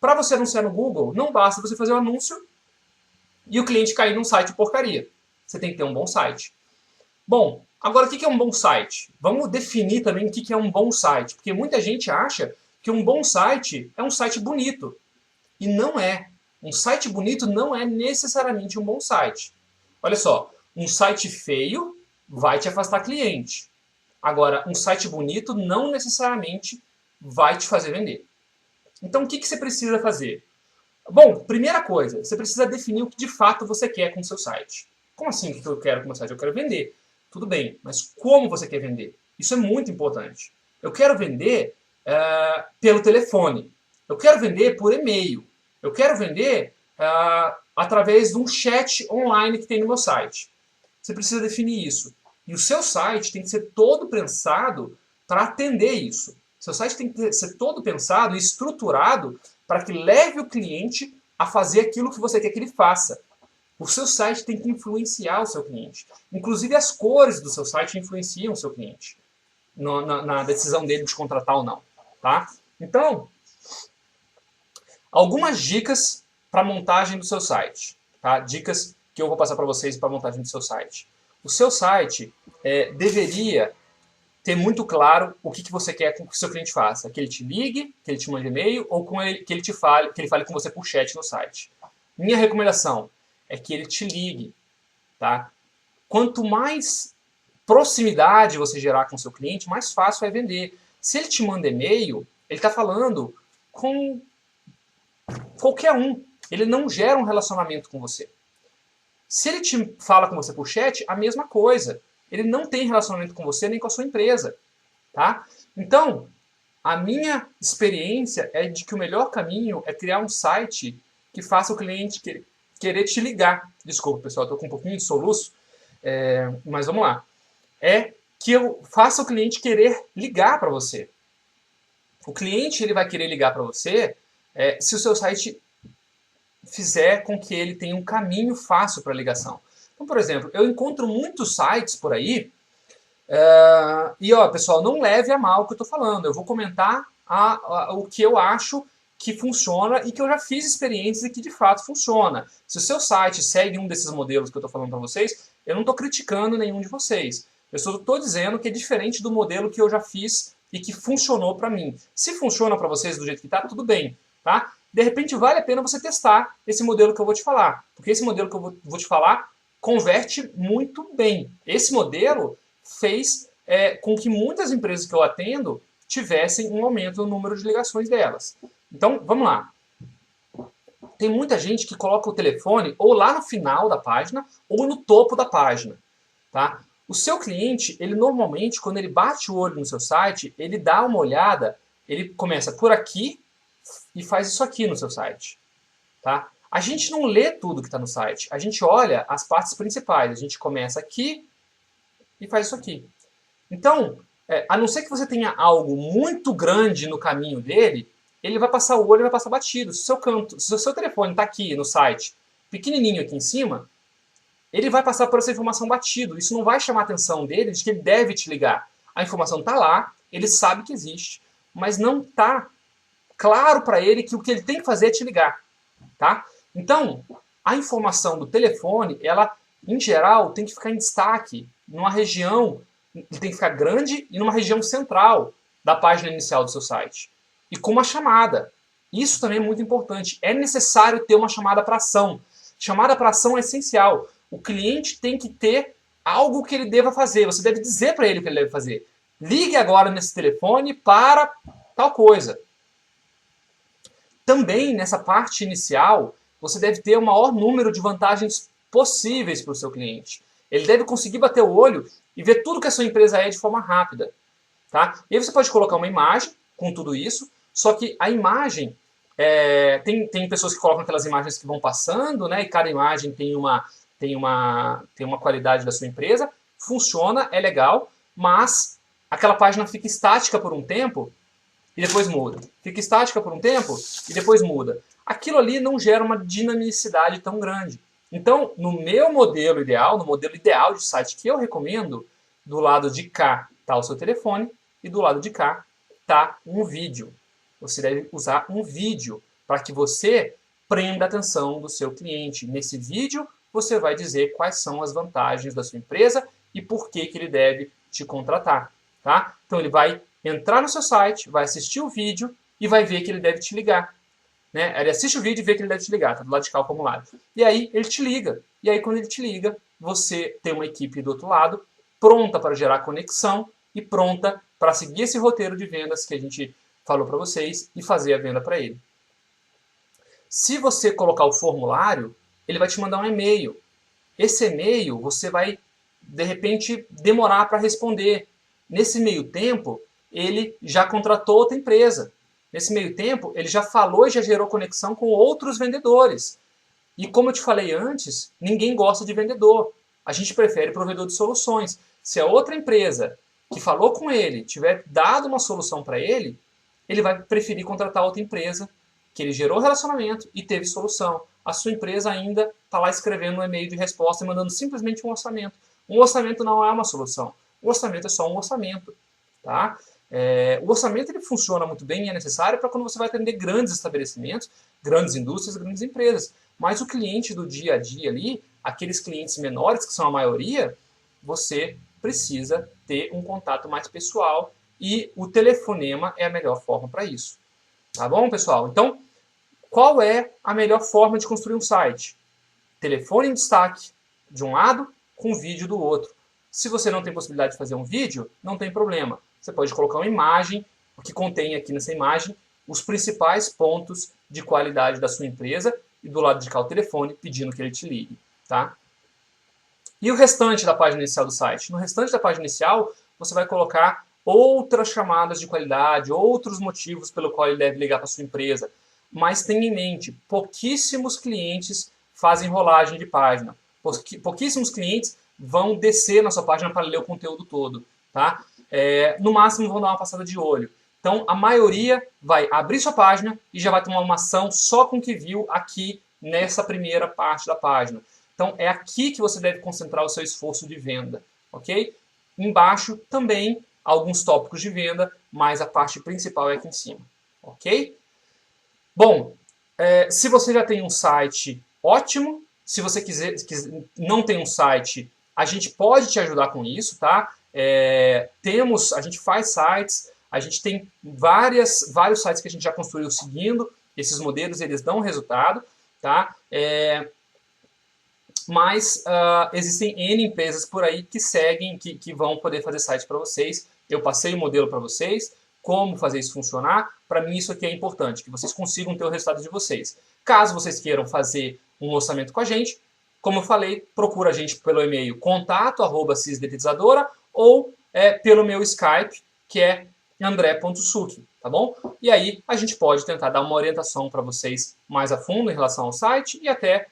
Para você anunciar no Google, não basta você fazer um anúncio e o cliente cair num site porcaria. Você tem que ter um bom site. Bom, agora o que é um bom site? Vamos definir também o que é um bom site. Porque muita gente acha que um bom site é um site bonito. E não é. Um site bonito não é necessariamente um bom site. Olha só, um site feio vai te afastar cliente. Agora, um site bonito não necessariamente vai te fazer vender. Então, o que você precisa fazer? Bom, primeira coisa, você precisa definir o que de fato você quer com o seu site. Como assim o que eu quero com o meu site? Eu quero vender. Tudo bem, mas como você quer vender? Isso é muito importante. Eu quero vender pelo telefone. Eu quero vender por e-mail. Eu quero vender através de um chat online que tem no meu site. Você precisa definir isso. E o seu site tem que ser todo pensado para atender isso. Seu site tem que ser todo pensado e estruturado para que leve o cliente a fazer aquilo que você quer que ele faça. O seu site tem que influenciar o seu cliente. Inclusive as cores do seu site influenciam o seu cliente na decisão dele de contratar ou não. Tá? Então, algumas dicas para montagem do seu site. Tá? Dicas que eu vou passar para vocês para montagem do seu site. O seu site deveria ter muito claro o que você quer que o seu cliente faça. Que ele te ligue, que ele te mande e-mail ou que ele fale com você por chat no site. Minha recomendação é que ele te ligue. Tá? Quanto mais proximidade você gerar com o seu cliente, mais fácil é vender. Se ele te manda e-mail, ele está falando com qualquer um. Ele não gera um relacionamento com você. Se ele te fala com você por chat, a mesma coisa. Ele não tem relacionamento com você nem com a sua empresa. Tá? Então, a minha experiência é de que o melhor caminho é criar um site que faça o cliente querer te ligar. Desculpa, pessoal, estou com um pouquinho de soluço, mas vamos lá. É que eu faça o cliente querer ligar para você. O cliente ele vai querer ligar para você se o seu site fizer com que ele tenha um caminho fácil para ligação. Então, por exemplo, eu encontro muitos sites por aí e, ó, pessoal, não leve a mal o que eu estou falando. Eu vou comentar o que eu acho que funciona e que eu já fiz experiências e que de fato funciona. Se o seu site segue um desses modelos que eu estou falando para vocês, eu não estou criticando nenhum de vocês. Eu só estou dizendo que é diferente do modelo que eu já fiz e que funcionou para mim. Se funciona para vocês do jeito que está, tudo bem. Tá? De repente vale a pena você testar esse modelo que eu vou te falar. Porque esse modelo que eu vou te falar converte muito bem. Esse modelo fez com que muitas empresas que eu atendo tivessem um aumento no número de ligações delas. Então, vamos lá. Tem muita gente que coloca o telefone ou lá no final da página ou no topo da página. Tá? O seu cliente, ele normalmente, quando ele bate o olho no seu site, ele dá uma olhada, ele começa por aqui e faz isso aqui no seu site. Tá? A gente não lê tudo que está no site, a gente olha as partes principais. A gente começa aqui e faz isso aqui. Então, a não ser que você tenha algo muito grande no caminho dele, ele vai passar o olho e vai passar batido. Se o seu telefone está aqui no site, pequenininho aqui em cima, ele vai passar por essa informação batido. Isso não vai chamar a atenção dele de que ele deve te ligar. A informação está lá, ele sabe que existe, mas não está claro para ele que o que ele tem que fazer é te ligar. Tá? Então, a informação do telefone, ela, em geral, tem que ficar em destaque numa região, ele tem que ficar grande e numa região central da página inicial do seu site. E com uma chamada. Isso também é muito importante. É necessário ter uma chamada para ação. Chamada para ação é essencial. O cliente tem que ter algo que ele deva fazer. Você deve dizer para ele o que ele deve fazer. Ligue agora nesse telefone para tal coisa. Também, nessa parte inicial, você deve ter o maior número de vantagens possíveis para o seu cliente. Ele deve conseguir bater o olho e ver tudo que a sua empresa é de forma rápida. Tá? E aí você pode colocar uma imagem com tudo isso, só que a imagem, tem pessoas que colocam aquelas imagens que vão passando, né, e cada imagem tem uma qualidade da sua empresa, funciona, é legal, mas aquela página fica estática por um tempo e depois muda. Fica estática por um tempo e depois muda. Aquilo ali não gera uma dinamicidade tão grande. Então, no meu modelo ideal, no modelo ideal de site que eu recomendo, do lado de cá está o seu telefone e do lado de cá está um vídeo. Você deve usar um vídeo para que você prenda a atenção do seu cliente. Nesse vídeo, você vai dizer quais são as vantagens da sua empresa e por que ele deve te contratar. Tá? Então, ele vai entrar no seu site, vai assistir o vídeo e vai ver que ele deve te ligar. Né? Ele assiste o vídeo e vê que ele deve te ligar, está do lado de cá o acumulado. E aí ele te liga. E aí quando ele te liga, você tem uma equipe do outro lado pronta para gerar conexão e pronta para seguir esse roteiro de vendas que a gente falou para vocês e fazer a venda para ele. Se você colocar o formulário, ele vai te mandar um e-mail. Esse e-mail você vai, de repente, demorar para responder. Nesse meio tempo, ele já contratou outra empresa. Nesse meio tempo, ele já falou e já gerou conexão com outros vendedores. E como eu te falei antes, ninguém gosta de vendedor. A gente prefere provedor de soluções. Se a outra empresa que falou com ele tiver dado uma solução para ele, ele vai preferir contratar outra empresa que ele gerou relacionamento e teve solução. A sua empresa ainda está lá escrevendo um e-mail de resposta e mandando simplesmente um orçamento. Um orçamento não é uma solução. O orçamento é só um orçamento. Tá? O orçamento ele funciona muito bem e é necessário para quando você vai atender grandes estabelecimentos, grandes indústrias, grandes empresas. Mas o cliente do dia a dia ali, aqueles clientes menores, que são a maioria, você precisa ter um contato mais pessoal e o telefonema é a melhor forma para isso. Tá bom, pessoal? Então, qual é a melhor forma de construir um site? Telefone em destaque de um lado, com vídeo do outro. Se você não tem possibilidade de fazer um vídeo, não tem problema. Você pode colocar uma imagem, que contém aqui nessa imagem os principais pontos de qualidade da sua empresa e do lado de cá o telefone pedindo que ele te ligue. Tá? E o restante da página inicial do site? No restante da página inicial, você vai colocar outras chamadas de qualidade, outros motivos pelo qual ele deve ligar para a sua empresa. Mas tenha em mente, pouquíssimos clientes fazem rolagem de página. Pouquíssimos clientes vão descer na sua página para ler o conteúdo todo. Tá? No máximo vão dar uma passada de olho. Então a maioria vai abrir sua página e já vai tomar uma ação só com o que viu aqui nessa primeira parte da página. Então é aqui que você deve concentrar o seu esforço de venda. Ok? Embaixo também alguns tópicos de venda, mas a parte principal é aqui em cima. Ok? Bom, se você já tem um site, ótimo. Se você não tem um site, a gente pode te ajudar com isso, tá? A gente faz sites, a gente tem vários sites que a gente já construiu seguindo esses modelos, eles dão resultado, tá? Mas existem N empresas por aí que seguem, que vão poder fazer site para vocês. Eu passei o modelo para vocês, como fazer isso funcionar. Para mim isso aqui é importante, que vocês consigam ter o resultado de vocês. Caso vocês queiram fazer um orçamento com a gente, como eu falei, procura a gente pelo e-mail contato@cisdetetizadora ou pelo meu Skype, que é andré.suc, tá bom? E aí a gente pode tentar dar uma orientação para vocês mais a fundo em relação ao site e até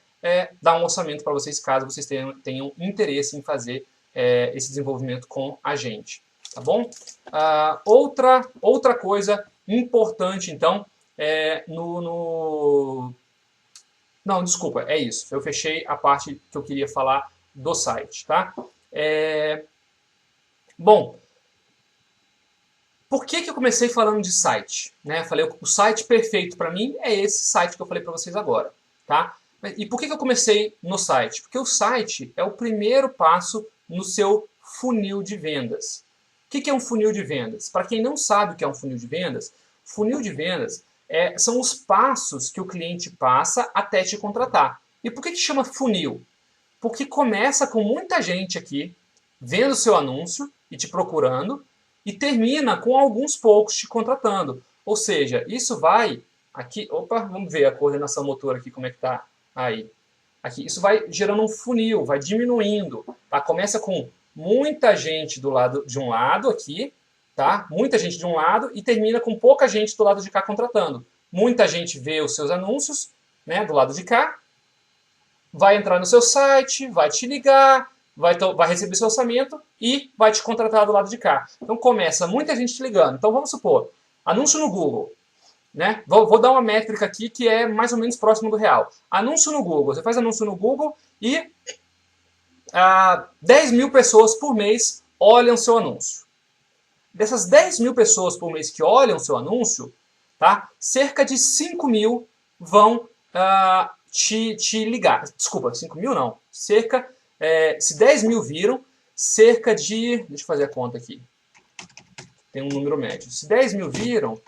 dar um orçamento para vocês, caso vocês tenham interesse em fazer esse desenvolvimento com a gente, tá bom? Outra coisa importante, então, Não, desculpa, é isso. Eu fechei a parte que eu queria falar do site, tá? Bom, por que eu comecei falando de site? Né? Falei, o site perfeito para mim é esse site que eu falei para vocês agora, tá? E por que eu comecei no site? Porque o site é o primeiro passo no seu funil de vendas. O que é um funil de vendas? Para quem não sabe o que é um funil de vendas, funil de vendas são os passos que o cliente passa até te contratar. E por que chama funil? Porque começa com muita gente aqui vendo o seu anúncio e te procurando e termina com alguns poucos te contratando. Ou seja, isso vai Aqui, opa, vamos ver a coordenação motora aqui, como é que tá aí. Aqui, isso vai gerando um funil, vai diminuindo, tá? Começa com muita gente do lado de um lado aqui, tá? Muita gente de um lado e termina com pouca gente do lado de cá contratando. Muita gente vê os seus anúncios, né, do lado de cá, vai entrar no seu site, vai te ligar, vai receber seu orçamento e vai te contratar do lado de cá. Então começa muita gente te ligando. Então vamos supor, anúncio no Google. Né? Vou dar uma métrica aqui que é mais ou menos próximo do real. Anúncio no Google. Você faz anúncio no Google e 10 mil pessoas por mês olham seu anúncio. Dessas 10 mil pessoas por mês que olham seu anúncio, tá? Cerca de 5 mil vão te ligar. Desculpa, 5 mil não. Se 10 mil viram, cerca de... Deixa eu fazer a conta aqui. Tem um número médio. Se 10 mil viram,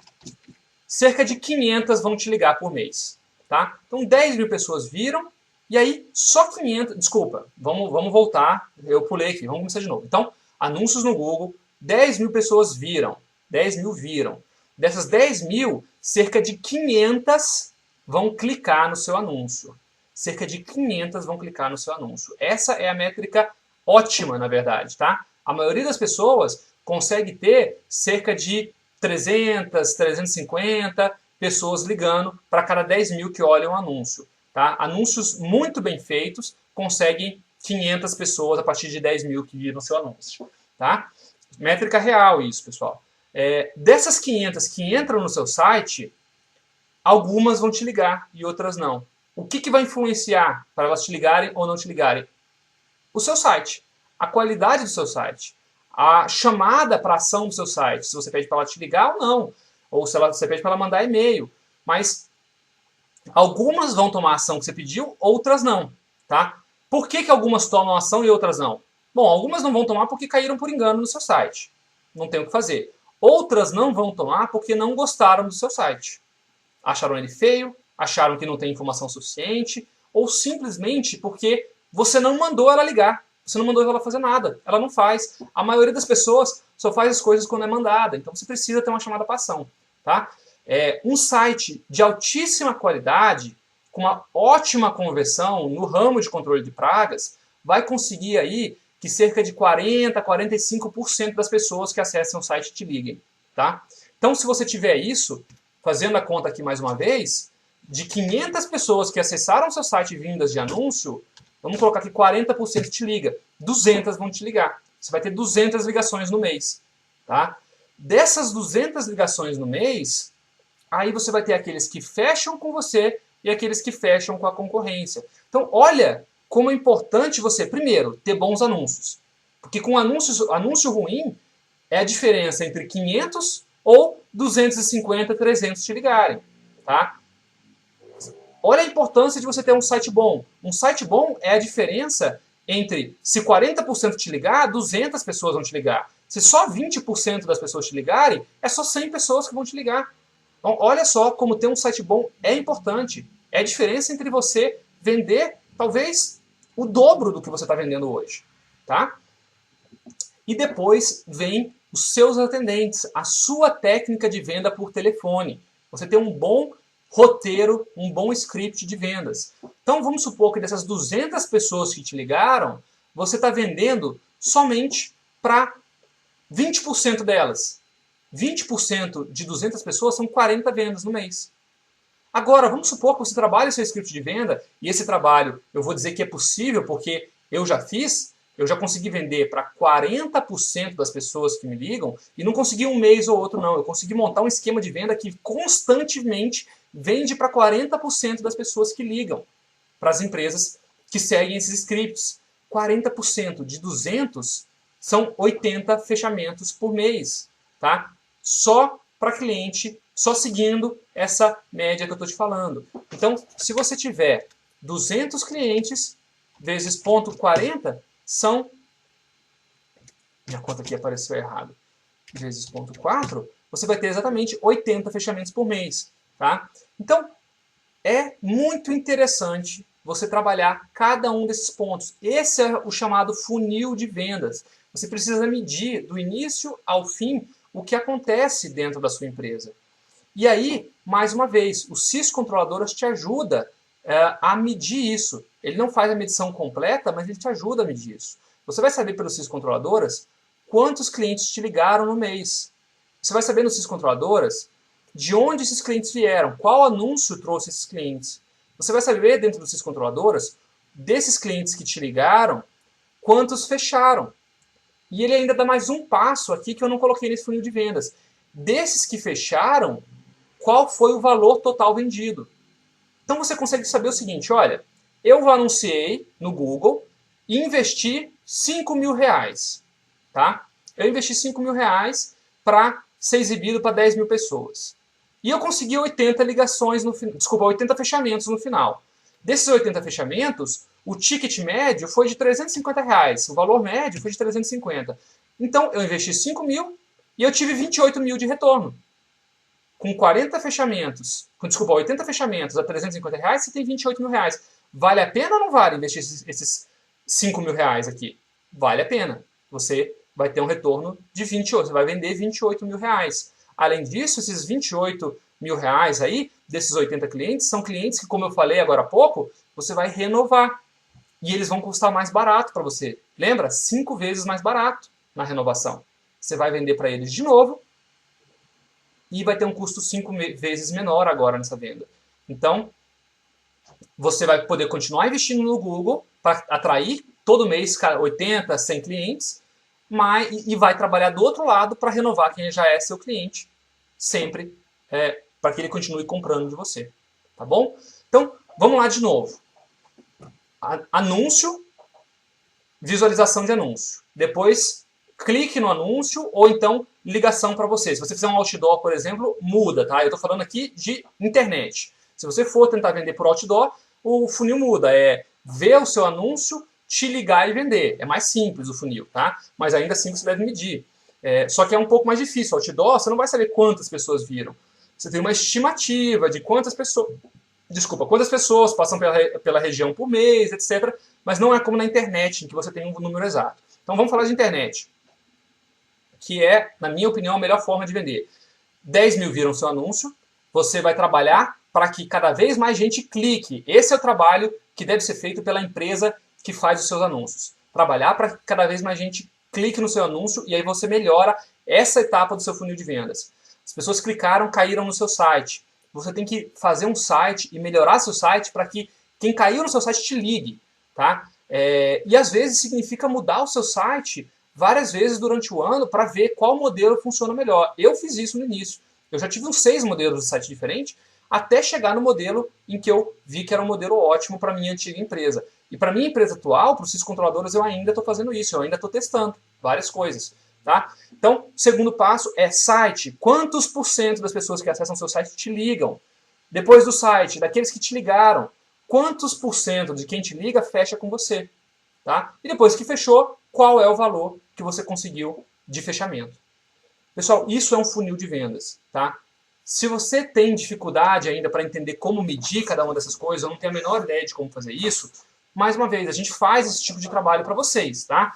cerca de 500 vão te ligar por mês. Tá? Então 10 mil pessoas viram, e aí só 500... Desculpa, vamos voltar. Eu pulei aqui, vamos começar de novo. Então, anúncios no Google, 10 mil pessoas viram. 10 mil viram. Dessas 10 mil, cerca de 500 vão clicar no seu anúncio. Cerca de 500 vão clicar no seu anúncio. Essa é a métrica ótima, na verdade, tá? A maioria das pessoas consegue ter cerca de 300, 350 pessoas ligando para cada 10 mil que olham o anúncio. Tá? Anúncios muito bem feitos conseguem 500 pessoas a partir de 10 mil que viram seu anúncio. Tá? Métrica real isso, pessoal. Dessas 500 que entram no seu site, algumas vão te ligar e outras não. O que vai influenciar para elas te ligarem ou não te ligarem? O seu site, a qualidade do seu site, a chamada para ação do seu site, se você pede para ela te ligar ou não, ou se você pede para ela mandar e-mail. Mas algumas vão tomar a ação que você pediu, outras não. Tá? Por que algumas tomam ação e outras não? Bom, algumas não vão tomar porque caíram por engano no seu site. Não tem o que fazer. Outras não vão tomar porque não gostaram do seu site. Acharam ele feio, acharam que não tem informação suficiente, ou simplesmente porque você não mandou ela ligar. Você não mandou ela fazer nada. Ela não faz. A maioria das pessoas só faz as coisas quando é mandada. Então você precisa ter uma chamada para ação. Tá? Um site de altíssima qualidade, com uma ótima conversão no ramo de controle de pragas, vai conseguir aí que cerca de 40% a 45% das pessoas que acessam o site te liguem. Tá? Então se você tiver isso, fazendo a conta aqui mais uma vez, de 500 pessoas que acessaram seu site vindas de anúncio, vamos colocar que 40% te liga, 200 vão te ligar. Você vai ter 200 ligações no mês. Tá? Dessas 200 ligações no mês, aí você vai ter aqueles que fecham com você e aqueles que fecham com a concorrência. Então, olha como é importante você, primeiro, ter bons anúncios. Porque com anúncio ruim, é a diferença entre 500 ou 250, 300 te ligarem. Tá? Olha a importância de você ter um site bom. Um site bom é a diferença entre se 40% te ligar, 200 pessoas vão te ligar. Se só 20% das pessoas te ligarem, é só 100 pessoas que vão te ligar. Então, olha só como ter um site bom é importante. É a diferença entre você vender, talvez, o dobro do que você está vendendo hoje. Tá? E depois vem os seus atendentes, a sua técnica de venda por telefone. Você tem um bom roteiro, um bom script de vendas. Então vamos supor que dessas 200 pessoas que te ligaram, você está vendendo somente para 20% delas. 20% de 200 pessoas são 40 vendas no mês. Agora, vamos supor que você trabalhe o seu script de venda, e esse trabalho eu vou dizer que é possível porque eu já fiz, eu já consegui vender para 40% das pessoas que me ligam, e não consegui um mês ou outro não, eu consegui montar um esquema de venda que constantemente vende para 40% das pessoas que ligam para as empresas que seguem esses scripts. 40% de 200 são 80 fechamentos por mês. Tá? Só para cliente, só seguindo essa média que eu estou te falando. Então, se você tiver 200 clientes vezes 0,40, são... Minha conta aqui apareceu errado. Vezes 0,4, você vai ter exatamente 80 fechamentos por mês. Tá? Então, é muito interessante você trabalhar cada um desses pontos. Esse é o chamado funil de vendas. Você precisa medir do início ao fim o que acontece dentro da sua empresa. E aí, mais uma vez, o CIS Controladoras te ajuda a medir isso. Ele não faz a medição completa, mas ele te ajuda a medir isso. Você vai saber pelo CIS Controladoras quantos clientes te ligaram no mês. Você vai saber no CIS Controladoras de onde esses clientes vieram, qual anúncio trouxe esses clientes. Você vai saber dentro do CIS Controladoras, desses clientes que te ligaram, quantos fecharam. E ele ainda dá mais um passo aqui que eu não coloquei nesse funil de vendas. Desses que fecharam, qual foi o valor total vendido? Então você consegue saber o seguinte, olha, eu anunciei no Google e investi 5 mil reais. Tá? Eu investi 5 mil reais para ser exibido para 10 mil pessoas. E eu consegui 80 ligações, 80 fechamentos no final. Desses 80 fechamentos, o ticket médio foi de 350 reais. O valor médio foi de 350. Então, eu investi 5 mil e eu tive 28 mil de retorno. Com 40 fechamentos, 80 fechamentos a 350 reais, você tem 28 mil reais. Vale a pena ou não vale investir esses 5 mil reais aqui? Vale a pena. Você vai ter um retorno de 28, você vai vender 28 mil reais. Além disso, esses 28 mil reais aí, desses 80 clientes, são clientes que, como eu falei agora há pouco, você vai renovar. E eles vão custar mais barato para você. Lembra? 5 vezes mais barato na renovação. Você vai vender para eles de novo e vai ter um custo 5 vezes menor agora nessa venda. Então, você vai poder continuar investindo no Google para atrair todo mês 80, 100 clientes, e vai trabalhar do outro lado para renovar quem já é seu cliente, sempre para que ele continue comprando de você. Tá bom? Então, vamos lá de novo. Anúncio, visualização de anúncio. Depois, clique no anúncio ou então ligação para você. Se você fizer um outdoor, por exemplo, muda, tá? Eu estou falando aqui de internet. Se você for tentar vender por outdoor, o funil muda. É ver o seu anúncio, te ligar e vender. É mais simples o funil, tá? Mas ainda assim você deve medir. Só que é um pouco mais difícil. Outdoor, você não vai saber quantas pessoas viram. Você tem uma estimativa de quantas pessoas passam pela região por mês, etc. Mas não é como na internet, em que você tem um número exato. Então vamos falar de internet, que é, na minha opinião, a melhor forma de vender. 10 mil viram seu anúncio, você vai trabalhar para que cada vez mais gente clique. Esse é o trabalho que deve ser feito pela empresa que faz os seus anúncios. Trabalhar para que cada vez mais gente clique no seu anúncio e aí você melhora essa etapa do seu funil de vendas. As pessoas clicaram, caíram no seu site. Você tem que fazer um site e melhorar seu site para que quem caiu no seu site te ligue. Tá? E às vezes significa mudar o seu site várias vezes durante o ano para ver qual modelo funciona melhor. Eu fiz isso no início. Eu já tive uns 6 modelos de site diferentes até chegar no modelo em que eu vi que era um modelo ótimo para a minha antiga empresa. E para a minha empresa atual, para os CIS Controladoras, eu ainda estou fazendo isso, eu ainda estou testando várias coisas. Tá? Então, o segundo passo é site. Quantos % das pessoas que acessam seu site te ligam? Depois do site, daqueles que te ligaram, quantos % de quem te liga fecha com você? Tá? E depois que fechou, qual é o valor que você conseguiu de fechamento? Pessoal, isso é um funil de vendas. Tá? Se você tem dificuldade ainda para entender como medir cada uma dessas coisas, eu não tenho a menor ideia de como fazer isso, mais uma vez, a gente faz esse tipo de trabalho para vocês, tá?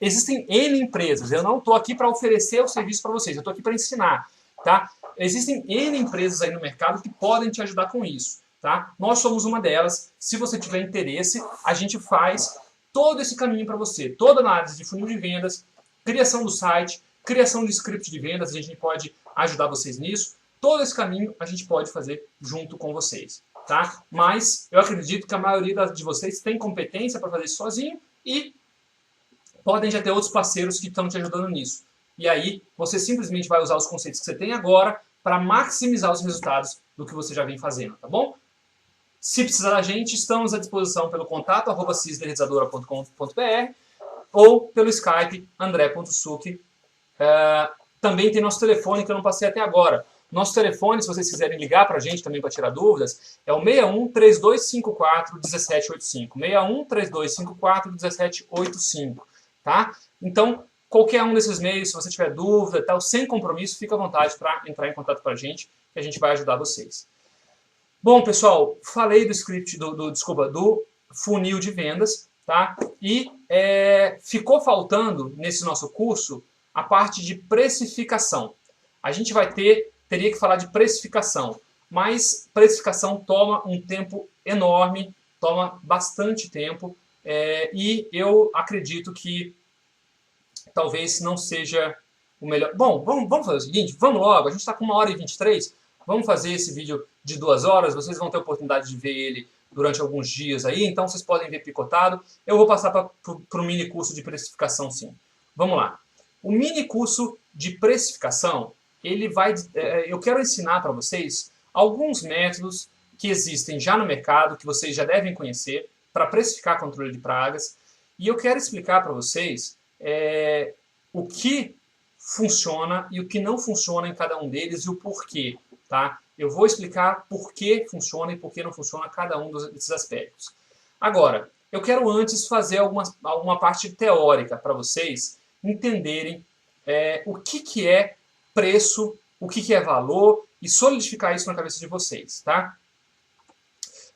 Existem N empresas, eu não estou aqui para oferecer o serviço para vocês, eu estou aqui para ensinar, tá? Existem N empresas aí no mercado que podem te ajudar com isso, tá? Nós somos uma delas, se você tiver interesse, a gente faz todo esse caminho para você, toda análise de funil de vendas, criação do site, criação de script de vendas, a gente pode ajudar vocês nisso, todo esse caminho a gente pode fazer junto com vocês. Tá? Mas eu acredito que a maioria de vocês tem competência para fazer isso sozinho e podem já ter outros parceiros que estão te ajudando nisso. E aí você simplesmente vai usar os conceitos que você tem agora para maximizar os resultados do que você já vem fazendo, tá bom? Se precisar da gente, estamos à disposição pelo contato @cisderrealizadora.com.br ou pelo Skype andré.suc. Também tem nosso telefone que eu não passei até agora. Nosso telefone, se vocês quiserem ligar para a gente também para tirar dúvidas, é o 61 3254 1785. 61 3254 1785. Tá? Então, qualquer um desses meios, se você tiver dúvida, tal, sem compromisso, fica à vontade para entrar em contato com a gente, que a gente vai ajudar vocês. Bom, pessoal, falei do script, do funil de vendas, tá? E ficou faltando nesse nosso curso a parte de precificação. A gente vai ter teria que falar de precificação. Mas precificação toma um tempo enorme, toma bastante tempo, e eu acredito que talvez não seja o melhor. Bom, vamos fazer o seguinte, vamos logo, a gente está com 1h23, vamos fazer esse vídeo de 2 horas, vocês vão ter a oportunidade de ver ele durante alguns dias aí, então vocês podem ver picotado. Eu vou passar para o mini curso de precificação sim. Vamos lá. O mini curso de precificação, ele vai, eu quero ensinar para vocês alguns métodos que existem já no mercado, que vocês já devem conhecer, para precificar controle de pragas. E eu quero explicar para vocês o que funciona e o que não funciona em cada um deles e o porquê. Tá? Eu vou explicar por que funciona e por que não funciona cada um desses aspectos. Agora, eu quero antes fazer alguma parte teórica para vocês entenderem o que é preço, o que é valor e solidificar isso na cabeça de vocês, tá?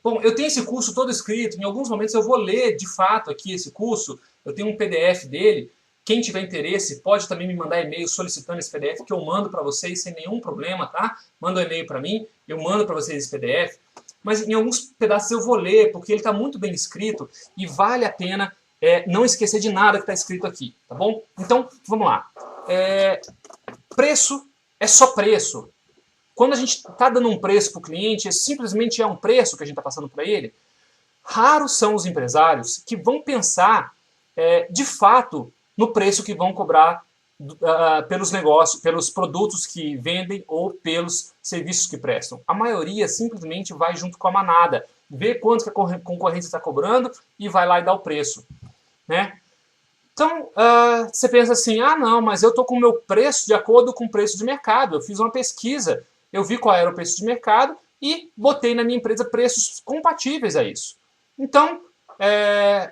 Bom, eu tenho esse curso todo escrito, em alguns momentos eu vou ler de fato aqui esse curso, eu tenho um PDF dele, quem tiver interesse pode também me mandar e-mail solicitando esse PDF que eu mando para vocês sem nenhum problema, tá? Manda um e-mail para mim, eu mando para vocês esse PDF, mas em alguns pedaços eu vou ler, porque ele está muito bem escrito e vale a pena não esquecer de nada que está escrito aqui, tá bom? Então, vamos lá. Preço é só preço. Quando a gente está dando um preço para o cliente, simplesmente é um preço que a gente está passando para ele. Raros são os empresários que vão pensar, de fato, no preço que vão cobrar pelos negócios, pelos produtos que vendem ou pelos serviços que prestam. A maioria simplesmente vai junto com a manada, vê quanto que a concorrência está cobrando e vai lá e dá o preço, né? Então, você pensa assim, não, mas eu estou com o meu preço de acordo com o preço de mercado. Eu fiz uma pesquisa, eu vi qual era o preço de mercado e botei na minha empresa preços compatíveis a isso. Então,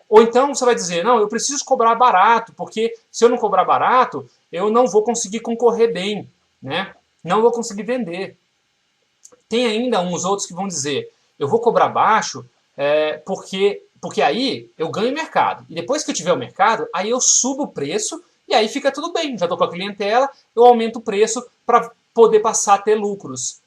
ou então você vai dizer, não, eu preciso cobrar barato, porque se eu não cobrar barato, eu não vou conseguir concorrer bem, né? Não vou conseguir vender. Tem ainda uns outros que vão dizer, eu vou cobrar baixo porque aí eu ganho mercado. E depois que eu tiver o mercado, aí eu subo o preço e aí fica tudo bem. Já estou com a clientela, eu aumento o preço para poder passar a ter lucros.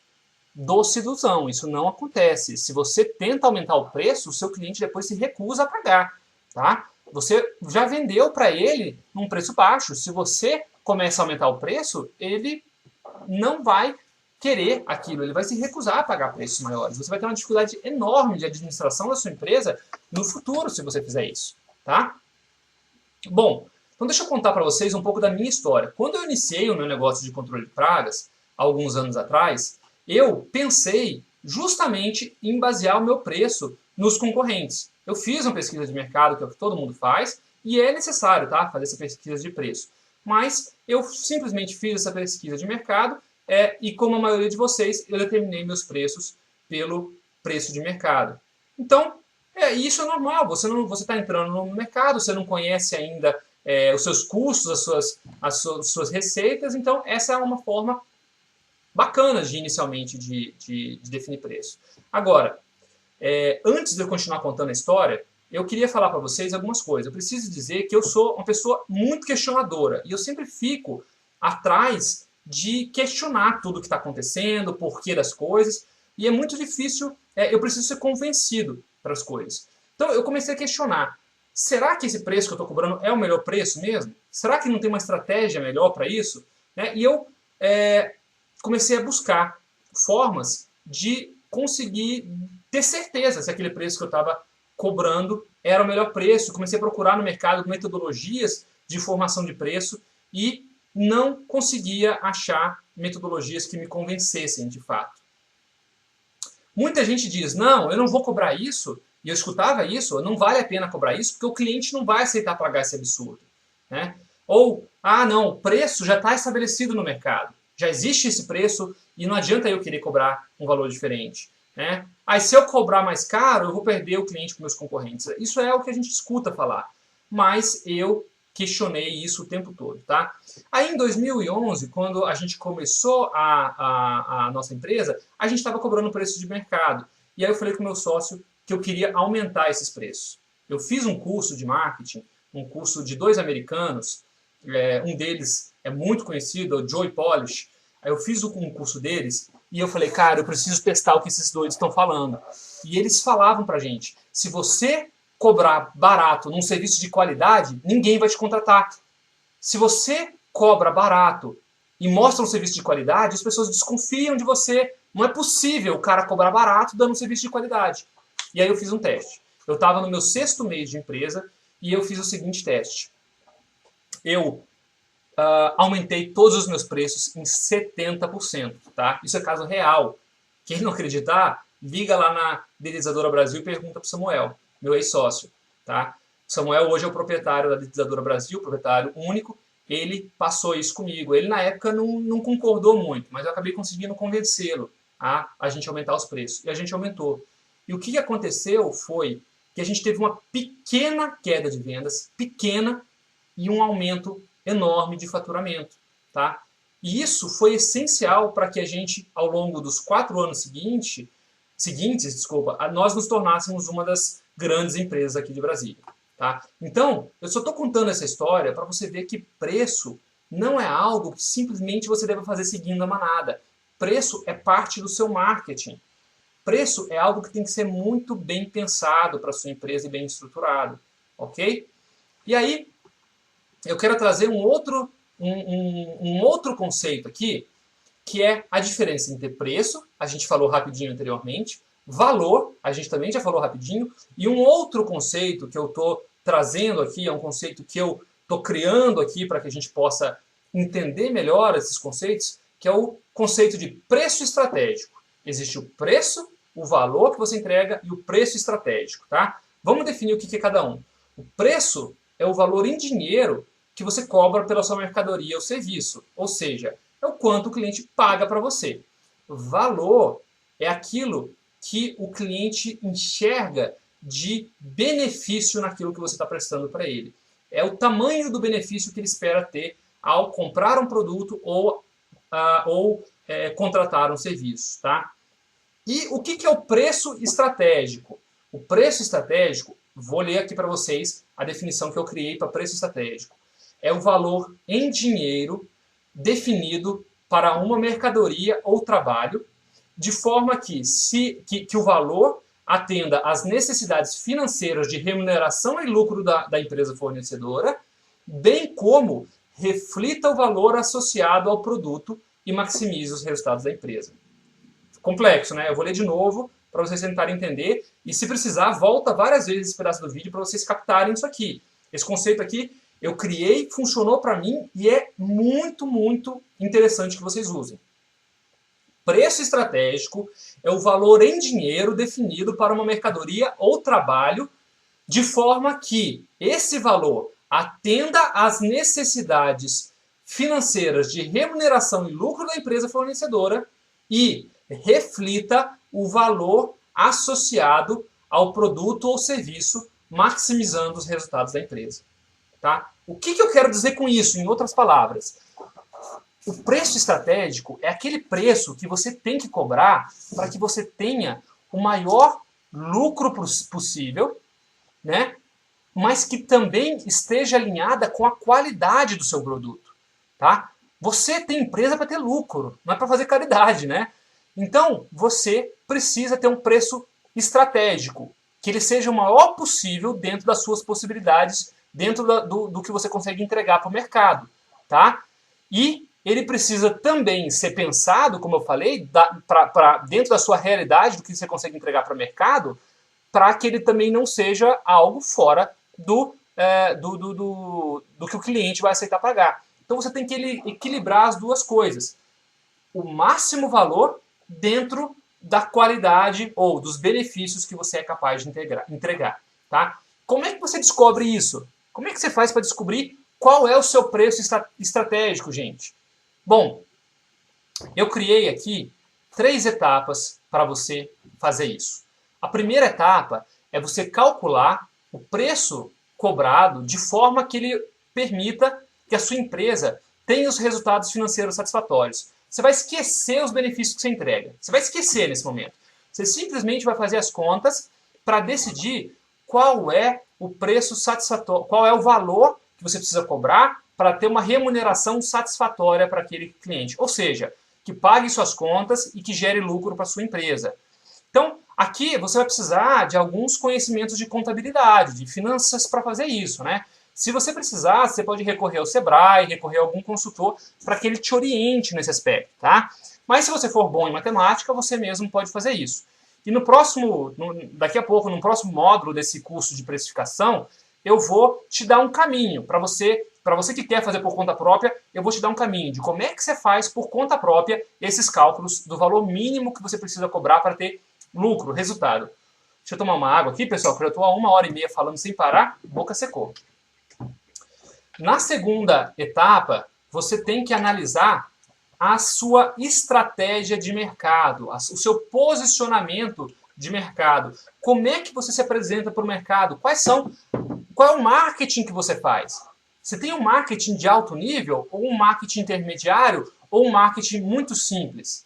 Doce ilusão, isso não acontece. Se você tenta aumentar o preço, o seu cliente depois se recusa a pagar. Tá? Você já vendeu para ele num preço baixo. Se você começa a aumentar o preço, ele não vai querer aquilo, ele vai se recusar a pagar preços maiores. Você vai ter uma dificuldade enorme de administração da sua empresa no futuro se você fizer isso. Tá? Bom, então deixa eu contar para vocês um pouco da minha história. Quando eu iniciei o meu negócio de controle de pragas, alguns anos atrás, eu pensei justamente em basear o meu preço nos concorrentes. Eu fiz uma pesquisa de mercado, que é o que todo mundo faz, e é necessário, tá, fazer essa pesquisa de preço. Mas eu simplesmente fiz essa pesquisa de mercado e, como a maioria de vocês, eu determinei meus preços pelo preço de mercado. Então, isso é normal. Você está entrando no mercado, você não conhece ainda os seus custos, as suas receitas, então essa é uma forma bacana inicialmente de definir preço. Agora, antes de eu continuar contando a história, eu queria falar para vocês algumas coisas. Eu preciso dizer que eu sou uma pessoa muito questionadora e eu sempre fico atrás de questionar tudo o que está acontecendo, o porquê das coisas, e é muito difícil, eu preciso ser convencido para as coisas. Então eu comecei a questionar, será que esse preço que eu estou cobrando é o melhor preço mesmo? Será que não tem uma estratégia melhor para isso? E eu comecei a buscar formas de conseguir ter certeza se aquele preço que eu estava cobrando era o melhor preço. Comecei a procurar no mercado metodologias de formação de preço e não conseguia achar metodologias que me convencessem de fato. Muita gente diz, não, eu não vou cobrar isso, e eu escutava isso, não vale a pena cobrar isso, porque o cliente não vai aceitar pagar esse absurdo. Né? Ou, não, o preço já está estabelecido no mercado, já existe esse preço e não adianta eu querer cobrar um valor diferente. Né? Aí se eu cobrar mais caro, eu vou perder o cliente com meus concorrentes. Isso é o que a gente escuta falar, mas eu questionei isso o tempo todo, tá? Aí em 2011, quando a gente começou a nossa empresa, a gente estava cobrando preço de mercado. E aí eu falei com o meu sócio que eu queria aumentar esses preços. Eu fiz um curso de marketing, um curso de 2 americanos, um deles é muito conhecido, o Joe Polish. Aí eu fiz um curso deles e eu falei, cara, eu preciso testar o que esses doidos estão falando. E eles falavam pra gente, se você cobrar barato num serviço de qualidade, ninguém vai te contratar. Se você cobra barato e mostra um serviço de qualidade, as pessoas desconfiam de você. Não é possível o cara cobrar barato dando um serviço de qualidade. E aí eu fiz um teste. Eu estava no meu 6º mês de empresa e eu fiz o seguinte teste. Eu aumentei todos os meus preços em 70%. Tá? Isso é caso real. Quem não acreditar, liga lá na Deslizadora Brasil e pergunta para o Samuel, meu ex-sócio. Tá? Samuel hoje é o proprietário da Deslizadora Brasil, proprietário único. Ele passou isso comigo. Ele na época não concordou muito, mas eu acabei conseguindo convencê-lo a gente aumentar os preços. E a gente aumentou. E o que aconteceu foi que a gente teve uma pequena queda de vendas, pequena, e um aumento enorme de faturamento. Tá? E isso foi essencial para que a gente, ao longo dos 4 anos seguintes, nós nos tornássemos uma das grandes empresas aqui de Brasília. Tá? Então, eu só estou contando essa história para você ver que preço não é algo que simplesmente você deve fazer seguindo a manada. Preço é parte do seu marketing. Preço é algo que tem que ser muito bem pensado para a sua empresa e bem estruturado. Ok? E aí, eu quero trazer um outro conceito aqui, que é a diferença entre preço, a gente falou rapidinho anteriormente, valor, a gente também já falou rapidinho, e um outro conceito que eu estou trazendo aqui, é um conceito que eu estou criando aqui para que a gente possa entender melhor esses conceitos, que é o conceito de preço estratégico. Existe o preço, o valor que você entrega e o preço estratégico. Tá? Vamos definir o que é cada um. O preço é o valor em dinheiro que você cobra pela sua mercadoria ou serviço, ou seja, é o quanto o cliente paga para você. Valor é aquilo que o cliente enxerga de benefício naquilo que você está prestando para ele. É o tamanho do benefício que ele espera ter ao comprar um produto ou contratar um serviço. Tá? E o que é o preço estratégico? O preço estratégico, vou ler aqui para vocês a definição que eu criei para preço estratégico. É o valor em dinheiro definido para uma mercadoria ou trabalho, de forma que o valor atenda às necessidades financeiras de remuneração e lucro da empresa fornecedora, bem como reflita o valor associado ao produto e maximize os resultados da empresa. Complexo, né? Eu vou ler de novo para vocês tentarem entender e, se precisar, volta várias vezes esse pedaço do vídeo para vocês captarem isso aqui. Esse conceito aqui eu criei, funcionou para mim e é muito, muito interessante que vocês usem. Preço estratégico é o valor em dinheiro definido para uma mercadoria ou trabalho, de forma que esse valor atenda às necessidades financeiras de remuneração e lucro da empresa fornecedora e reflita o valor associado ao produto ou serviço, maximizando os resultados da empresa. Tá? O que eu quero dizer com isso, em outras palavras? O preço estratégico é aquele preço que você tem que cobrar para que você tenha o maior lucro possível, né? Mas que também esteja alinhada com a qualidade do seu produto. Tá? Você tem empresa para ter lucro, não é para fazer caridade, né? Então, você precisa ter um preço estratégico, que ele seja o maior possível dentro das suas possibilidades, dentro do que você consegue entregar para o mercado. Tá? E ele precisa também ser pensado, como eu falei, dentro da sua realidade, do que você consegue entregar para o mercado, para que ele também não seja algo fora do que o cliente vai aceitar pagar. Então você tem que equilibrar as duas coisas. O máximo valor dentro da qualidade ou dos benefícios que você é capaz de entregar. Tá? Como é que você descobre isso? Como é que você faz para descobrir qual é o seu preço estratégico, gente? Bom, eu criei aqui 3 etapas para você fazer isso. A primeira etapa é você calcular o preço cobrado de forma que ele permita que a sua empresa tenha os resultados financeiros satisfatórios. Você vai esquecer os benefícios que você entrega. Você vai esquecer nesse momento. Você simplesmente vai fazer as contas para decidir qual é o preço satisfatório, qual é o valor que você precisa cobrar para ter uma remuneração satisfatória para aquele cliente. Ou seja, que pague suas contas e que gere lucro para sua empresa. Então, aqui você vai precisar de alguns conhecimentos de contabilidade, de finanças para fazer isso, né? Se você precisar, você pode recorrer ao Sebrae, recorrer a algum consultor para que ele te oriente nesse aspecto, tá? Mas se você for bom em matemática, você mesmo pode fazer isso. E no próximo, daqui a pouco, no próximo módulo desse curso de precificação, eu vou te dar um caminho para você que quer fazer por conta própria, eu vou te dar um caminho de como é que você faz por conta própria esses cálculos do valor mínimo que você precisa cobrar para ter lucro, resultado. Deixa eu tomar uma água aqui, pessoal, porque eu estou há 1h30 falando sem parar, boca secou. Na segunda etapa, você tem que analisar a sua estratégia de mercado, o seu posicionamento de mercado. Como é que você se apresenta para o mercado? Qual é o marketing que você faz? Você tem um marketing de alto nível, ou um marketing intermediário, ou um marketing muito simples?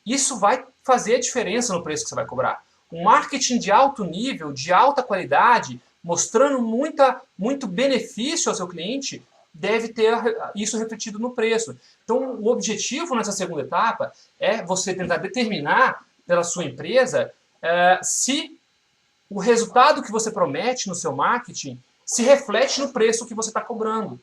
Isso vai fazer a diferença no preço que você vai cobrar. Um marketing de alto nível, de alta qualidade, mostrando muito benefício ao seu cliente, deve ter isso refletido no preço. Então, o objetivo nessa segunda etapa é você tentar determinar pela sua empresa se o resultado que você promete no seu marketing se reflete no preço que você está cobrando.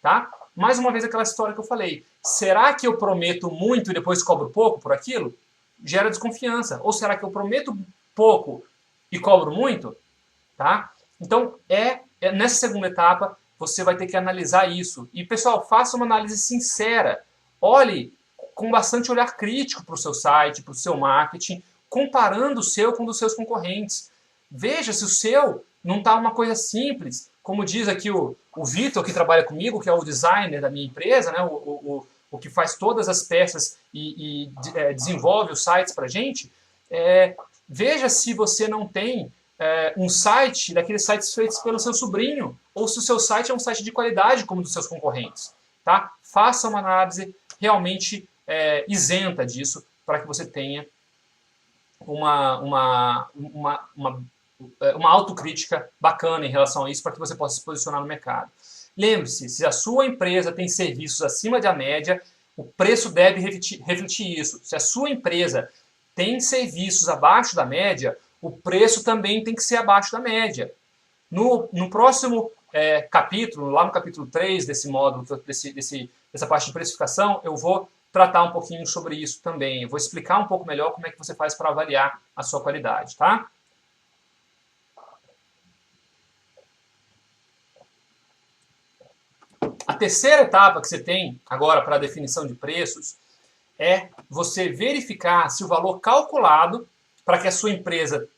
Tá? Mais uma vez aquela história que eu falei. Será que eu prometo muito e depois cobro pouco por aquilo? Gera desconfiança. Ou será que eu prometo pouco e cobro muito? Tá? Então, nessa segunda etapa, você vai ter que analisar isso. E, pessoal, faça uma análise sincera. Olhe com bastante olhar crítico para o seu site, para o seu marketing, comparando o seu com o dos seus concorrentes. Veja se o seu não está uma coisa simples. Como diz aqui o Vitor, que trabalha comigo, que é o designer da minha empresa, né? o que faz todas as peças e desenvolve os sites para a gente. Veja se você não tem um site, daqueles sites feitos pelo seu sobrinho, ou se o seu site é um site de qualidade como o dos seus concorrentes. Tá? Faça uma análise realmente isenta disso, para que você tenha uma autocrítica bacana em relação a isso, para que você possa se posicionar no mercado. Lembre-se, se a sua empresa tem serviços acima da média, o preço deve refletir isso. Se a sua empresa tem serviços abaixo da média, o preço também tem que ser abaixo da média. No próximo capítulo, lá no capítulo 3 desse módulo, dessa parte de precificação, eu vou tratar um pouquinho sobre isso também. Eu vou explicar um pouco melhor como é que você faz para avaliar a sua qualidade, tá? A terceira etapa que você tem agora para a definição de preços é você verificar se o valor calculado para que a sua empresa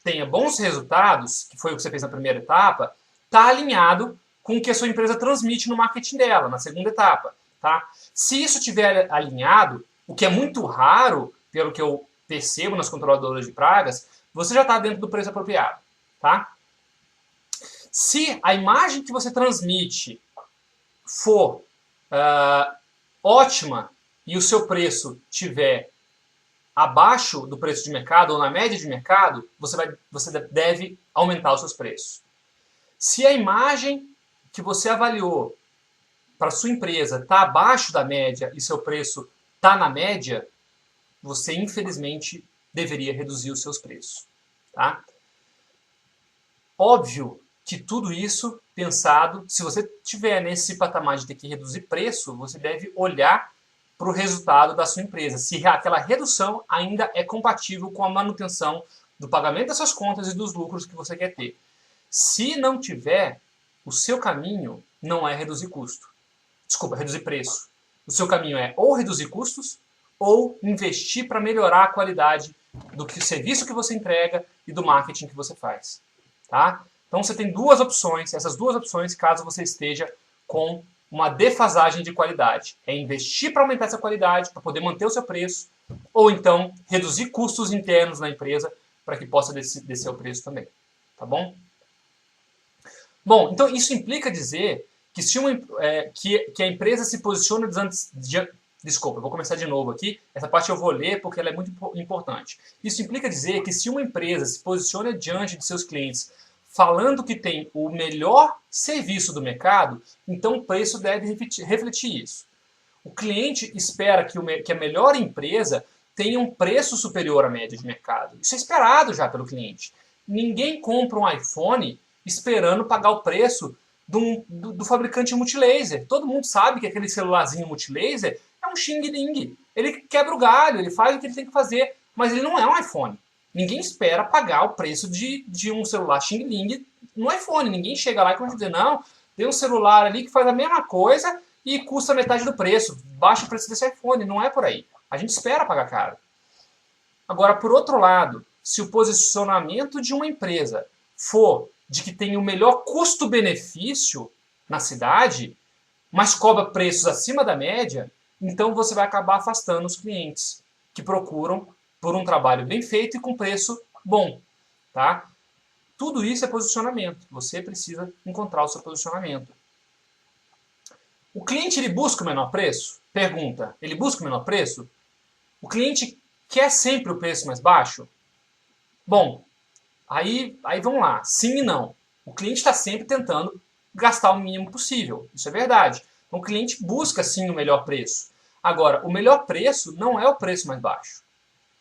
tenha bons resultados, que foi o que você fez na primeira etapa, está alinhado com o que a sua empresa transmite no marketing dela, na segunda etapa. Tá? Se isso estiver alinhado, o que é muito raro, pelo que eu percebo nas controladoras de pragas, você já está dentro do preço apropriado. Tá? Se a imagem que você transmite for ótima e o seu preço estiver abaixo do preço de mercado ou na média de mercado, você deve aumentar os seus preços. Se a imagem que você avaliou para sua empresa está abaixo da média e seu preço está na média, você infelizmente deveria reduzir os seus preços. Tá? Óbvio que tudo isso pensado, se você estiver nesse patamar de ter que reduzir preço, você deve olhar para o resultado da sua empresa, se aquela redução ainda é compatível com a manutenção do pagamento das suas contas e dos lucros que você quer ter. Se não tiver, o seu caminho não é reduzir custo. Desculpa, reduzir preço. O seu caminho é ou reduzir custos ou investir para melhorar a qualidade do serviço que você entrega e do marketing que você faz. Tá? Então você tem duas opções, essas duas opções caso você esteja com uma defasagem de qualidade. É investir para aumentar essa qualidade, para poder manter o seu preço, ou então reduzir custos internos na empresa para que possa descer o preço também. Tá bom? Bom, então isso implica dizer que, que a empresa se posiciona Desculpa, eu vou começar de novo aqui. Essa parte eu vou ler porque ela é muito importante. Isso implica dizer que se uma empresa se posiciona diante de seus clientes falando que tem o melhor serviço do mercado, então o preço deve refletir isso. O cliente espera que a melhor empresa tenha um preço superior à média de mercado. Isso é esperado já pelo cliente. Ninguém compra um iPhone esperando pagar o preço do fabricante multilaser. Todo mundo sabe que aquele celularzinho multilaser é um xing-ling. Ele quebra o galho, ele faz o que ele tem que fazer, mas ele não é um iPhone. Ninguém espera pagar o preço de um celular xing-ling no iPhone. Ninguém chega lá e começa a dizer, não, tem um celular ali que faz a mesma coisa e custa metade do preço. Baixa o preço desse iPhone. Não é por aí. A gente espera pagar caro. Agora, por outro lado, se o posicionamento de uma empresa for de que tem o melhor custo-benefício na cidade, mas cobra preços acima da média, então você vai acabar afastando os clientes que procuram por um trabalho bem feito e com preço bom. Tá? Tudo isso é posicionamento. Você precisa encontrar o seu posicionamento. O cliente ele busca o menor preço? Pergunta. Ele busca o menor preço? O cliente quer sempre o preço mais baixo? Bom, aí vamos lá. Sim e não. O cliente está sempre tentando gastar o mínimo possível. Isso é verdade. Então o cliente busca sim o melhor preço. Agora, o melhor preço não é o preço mais baixo.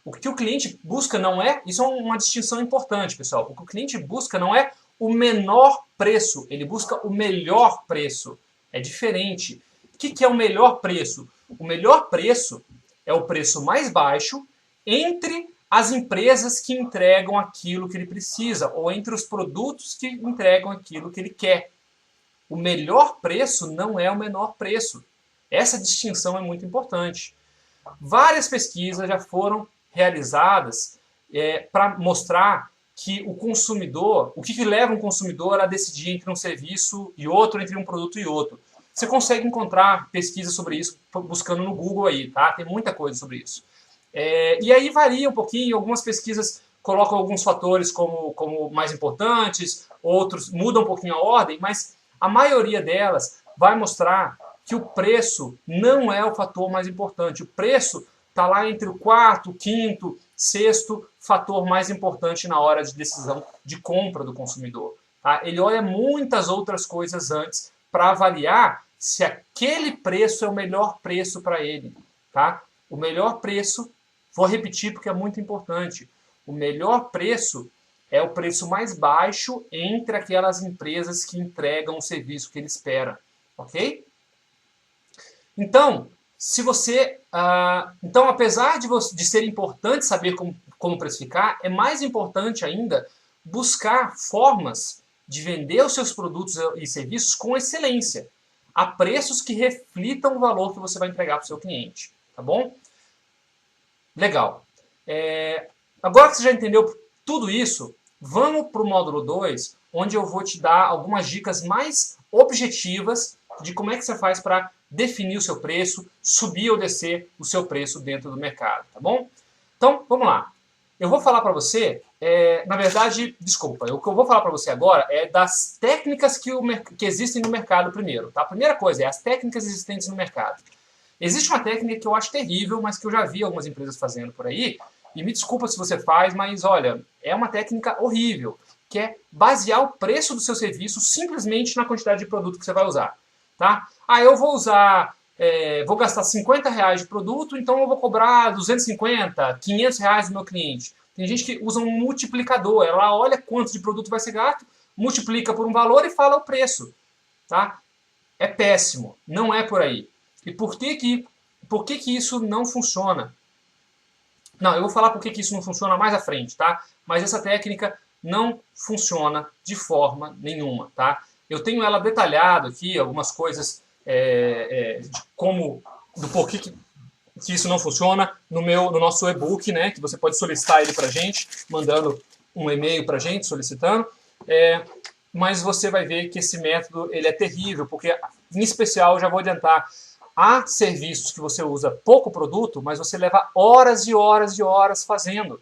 O que o cliente busca não é... Isso é uma distinção importante, pessoal. O que o cliente busca não é o menor preço. Ele busca o melhor preço. É diferente. O que é o melhor preço? O melhor preço é o preço mais baixo entre as empresas que entregam aquilo que ele precisa, ou entre os produtos que entregam aquilo que ele quer. O melhor preço não é o menor preço. Essa distinção é muito importante. Várias pesquisas já foram realizadas para mostrar que o consumidor, o que leva um consumidor a decidir entre um serviço e outro, entre um produto e outro. Você consegue encontrar pesquisas sobre isso buscando no Google aí, tá? Tem muita coisa sobre isso. E aí varia um pouquinho, algumas pesquisas colocam alguns fatores como mais importantes, outros mudam um pouquinho a ordem, mas a maioria delas vai mostrar que o preço não é o fator mais importante. O preço está lá entre o quarto, quinto, sexto fator mais importante na hora de decisão de compra do consumidor. Tá? Ele olha muitas outras coisas antes para avaliar se aquele preço é o melhor preço para ele. Tá? O melhor preço, vou repetir porque é muito importante, o melhor preço é o preço mais baixo entre aquelas empresas que entregam o serviço que ele espera. Ok? Então, se você, então apesar de ser importante saber como precificar, é mais importante ainda buscar formas de vender os seus produtos e serviços com excelência, a preços que reflitam o valor que você vai entregar para o seu cliente. Tá bom? Legal. Agora que você já entendeu tudo isso, vamos para o módulo 2, onde eu vou te dar algumas dicas mais objetivas de como é que você faz para definir o seu preço, subir ou descer o seu preço dentro do mercado, tá bom? Então, vamos lá. Eu vou falar para você, na verdade, desculpa, o que eu vou falar para você agora é das técnicas que existem no mercado primeiro, tá? A primeira coisa é as técnicas existentes no mercado. Existe uma técnica que eu acho terrível, mas que eu já vi algumas empresas fazendo por aí, e me desculpa se você faz, mas olha, é uma técnica horrível, que é basear o preço do seu serviço simplesmente na quantidade de produto que você vai usar. Tá? Eu vou usar, vou gastar R$50 de produto, então eu vou cobrar 250, R$500 do meu cliente. Tem gente que usa um multiplicador, ela olha quanto de produto vai ser gasto, multiplica por um valor e fala o preço. Tá? É péssimo, não é por aí. E por que isso não funciona? Não, eu vou falar por que isso não funciona mais à frente, tá? Mas essa técnica não funciona de forma nenhuma, tá? Eu tenho ela detalhado aqui, algumas coisas do porquê que isso não funciona no nosso e-book, né? Que você pode solicitar ele pra gente, mandando um e-mail pra gente, solicitando. Mas você vai ver que esse método ele é terrível, porque, em especial, eu já vou adiantar, há serviços que você usa pouco produto, mas você leva horas e horas e horas fazendo,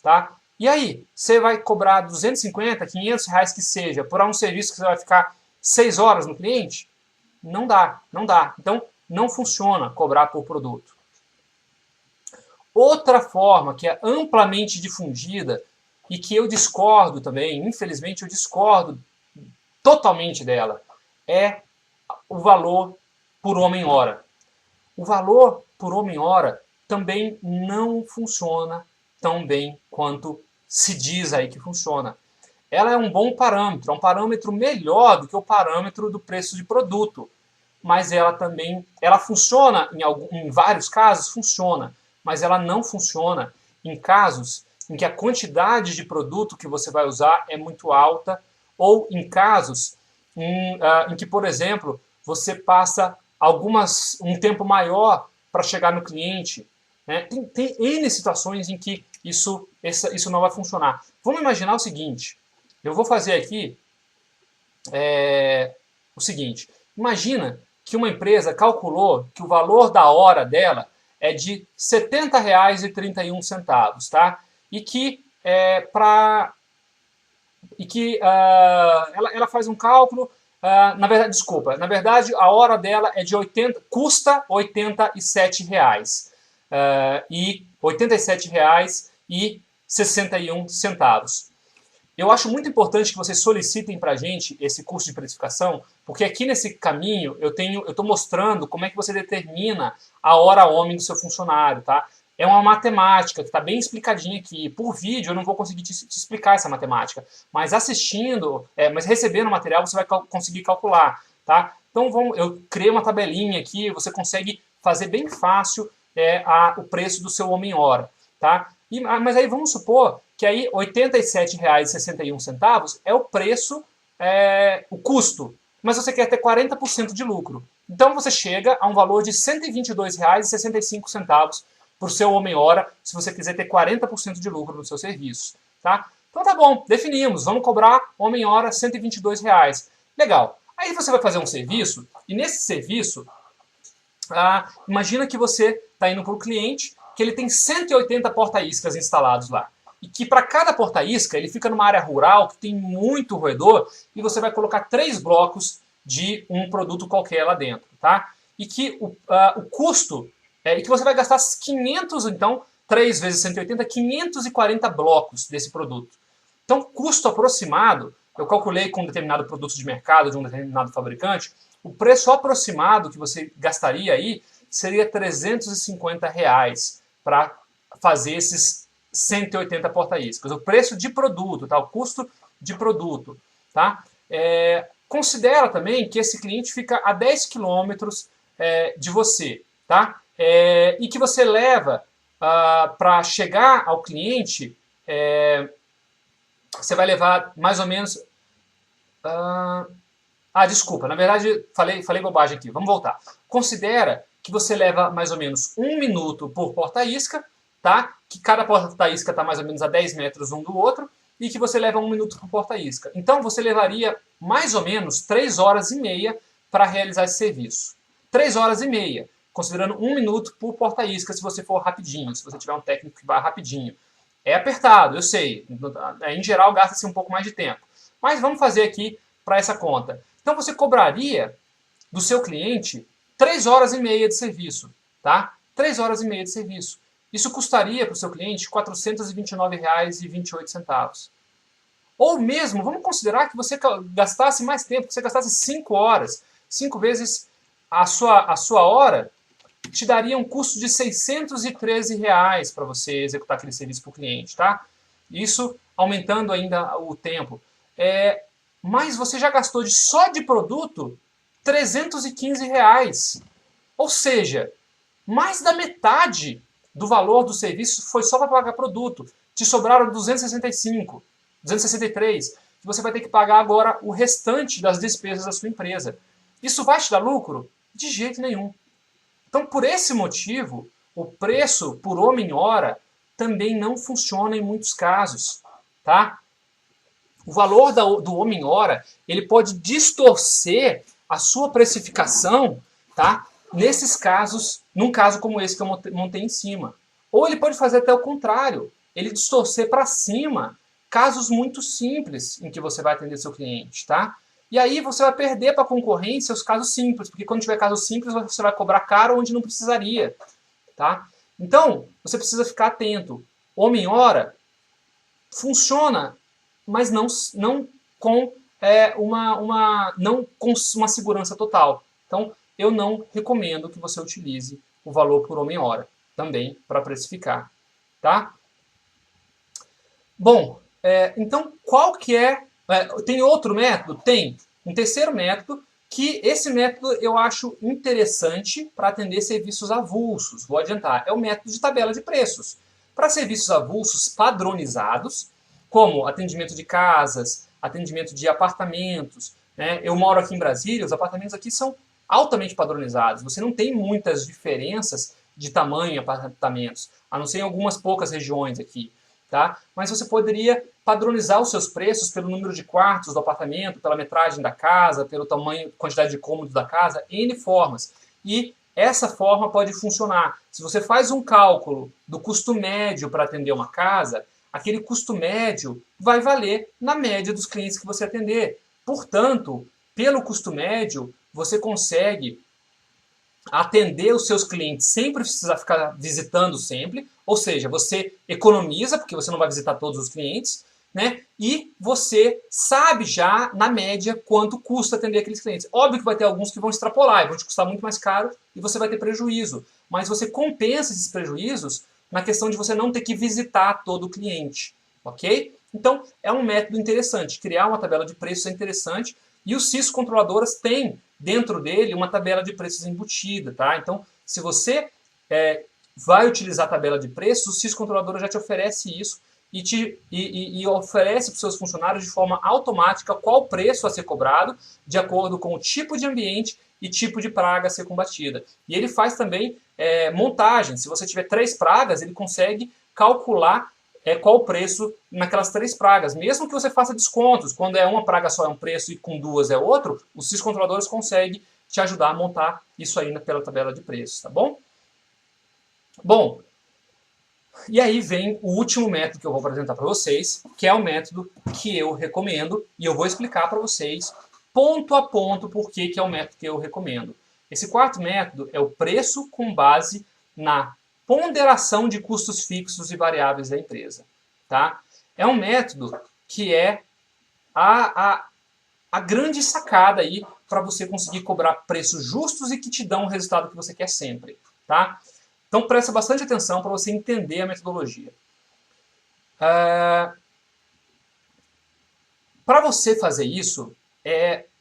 tá? E aí, você vai cobrar 250, R$500 que seja, por um serviço que você vai ficar 6 horas no cliente? Não dá, não dá. Então, não funciona cobrar por produto. Outra forma que é amplamente difundida e que eu discordo também, infelizmente eu discordo totalmente dela, é o valor por homem-hora. o valor por homem-hora também não funciona tão bem quanto se diz aí que funciona. Ela é um bom parâmetro, é um parâmetro melhor do que o parâmetro do preço de produto, mas ela também, ela funciona em vários casos, funciona, mas ela não funciona em casos em que a quantidade de produto que você vai usar é muito alta, ou em casos em que, por exemplo, você passa um tempo maior para chegar no cliente. Né? Tem N situações em que isso não vai funcionar. Vamos imaginar o seguinte, eu vou fazer aqui o seguinte, imagina que uma empresa calculou que o valor da hora dela é de R$ 70,31, tá? E que ela faz um cálculo, na verdade, desculpa, na verdade a hora dela é de custa R$ 87,00 e R$ 87,61. Eu acho muito importante que vocês solicitem para a gente esse curso de precificação, porque aqui nesse caminho eu estou mostrando como é que você determina a hora homem do seu funcionário, tá? É uma matemática que está bem explicadinha aqui. Por vídeo eu não vou conseguir te explicar essa matemática, mas assistindo, mas recebendo o material você vai conseguir calcular, tá? Então eu criei uma tabelinha aqui, você consegue fazer bem fácil o preço do seu homem-hora, tá? Mas aí vamos supor que aí R$ 87,61 é o preço, o custo, mas você quer ter 40% de lucro. Então você chega a um valor de R$ 122,65 por seu homem-hora, se você quiser ter 40% de lucro no seu serviço. Tá? Então tá bom, definimos, vamos cobrar homem-hora R$ 122. Legal. Aí você vai fazer um serviço, e nesse serviço, imagina que você está indo para o cliente, que ele tem 180 porta-iscas instalados lá. E que para cada porta-isca, ele fica numa área rural que tem muito roedor, e você vai colocar 3 blocos de um produto qualquer lá dentro. Tá? E que o custo, e que você vai gastar 500, então, 3 vezes 180, 540 blocos desse produto. Então, custo aproximado, eu calculei com um determinado produto de mercado, de um determinado fabricante, o preço aproximado que você gastaria aí seria R$ 350 para fazer esses 180 porta-iscas. O preço de produto, tá? O custo de produto. Tá? Considera também que esse cliente fica a 10 quilômetros de você. Tá? E que você leva para chegar ao cliente, você vai levar mais ou menos... desculpa, na verdade falei bobagem aqui, vamos voltar. Considera que você leva mais ou menos 1 minuto por porta-isca, tá? Que cada porta-isca está mais ou menos a 10 metros um do outro, e que você leva 1 minuto por porta-isca. Então você levaria mais ou menos 3 horas e meia para realizar esse serviço. 3 horas e meia, considerando 1 minuto por porta-isca se você for rapidinho, se você tiver um técnico que vá rapidinho. É apertado, eu sei, em geral gasta-se um pouco mais de tempo. Mas vamos fazer aqui para essa conta. Então você cobraria do seu cliente 3 horas e meia de serviço, tá? 3 horas e meia de serviço. Isso custaria para o seu cliente R$ 429,28. Ou mesmo, vamos considerar que você gastasse mais tempo, que você gastasse 5 horas. 5 vezes a sua hora te daria um custo de R$ 613 para você executar aquele serviço para o cliente, tá? Isso aumentando ainda o tempo. Mas você já gastou só de produto R$ 315. Ou seja, mais da metade do valor do serviço foi só para pagar produto. Te sobraram 265, 263. Que você vai ter que pagar agora o restante das despesas da sua empresa. Isso vai te dar lucro? De jeito nenhum. Então, por esse motivo, o preço por homem-hora também não funciona em muitos casos. Tá? O valor do homem-hora ele pode distorcer a sua precificação, tá? Nesses casos, num caso como esse que eu montei em cima. Ou ele pode fazer até o contrário, ele distorcer para cima casos muito simples em que você vai atender seu cliente. Tá? E aí você vai perder para a concorrência os casos simples, porque quando tiver casos simples você vai cobrar caro onde não precisaria. Tá? Então, você precisa ficar atento. Homem-hora funciona, mas não com uma segurança total. Então, eu não recomendo que você utilize o valor por homem-hora também para precificar, tá? Bom, então qual que tem outro método? Tem um terceiro método, que esse método eu acho interessante para atender serviços avulsos. Vou adiantar, é o método de tabela de preços. Para serviços avulsos padronizados, como atendimento de casas, atendimento de apartamentos, né? Eu moro aqui em Brasília, os apartamentos aqui são altamente padronizados. Você não tem muitas diferenças de tamanho em apartamentos, a não ser em algumas poucas regiões aqui. Tá? Mas você poderia padronizar os seus preços pelo número de quartos do apartamento, pela metragem da casa, pelo tamanho, quantidade de cômodos da casa, N formas. E essa forma pode funcionar. Se você faz um cálculo do custo médio para atender uma casa, aquele custo médio vai valer na média dos clientes que você atender. Portanto, pelo custo médio, você consegue atender os seus clientes sem precisar ficar visitando sempre, ou seja, você economiza, porque você não vai visitar todos os clientes, né? E você sabe já, na média, quanto custa atender aqueles clientes. Óbvio que vai ter alguns que vão extrapolar e vão te custar muito mais caro e você vai ter prejuízo, mas você compensa esses prejuízos na questão de você não ter que visitar todo o cliente, ok? Então, é um método interessante. Criar uma tabela de preços é interessante e os CIS controladoras têm dentro dele uma tabela de preços embutida, tá? Então, se você vai utilizar a tabela de preços, o CIS controladora já te oferece isso e oferece para os seus funcionários de forma automática qual preço a ser cobrado, de acordo com o tipo de ambiente e tipo de praga a ser combatida. E ele faz também montagem. Se você tiver 3 pragas, ele consegue calcular qual o preço naquelas 3 pragas. Mesmo que você faça descontos, quando é uma praga só é um preço e com 2 é outro, os CIS controladores conseguem te ajudar a montar isso aí pela tabela de preços, tá bom? Bom, e aí vem o último método que eu vou apresentar para vocês, que é o método que eu recomendo, e eu vou explicar para vocês, ponto a ponto, por que é o método que eu recomendo. Esse quarto método é o preço com base na ponderação de custos fixos e variáveis da empresa. Tá? É um método que é a grande sacada aí para você conseguir cobrar preços justos e que te dão o resultado que você quer sempre. Tá? Então presta bastante atenção para você entender a metodologia. Para você fazer isso,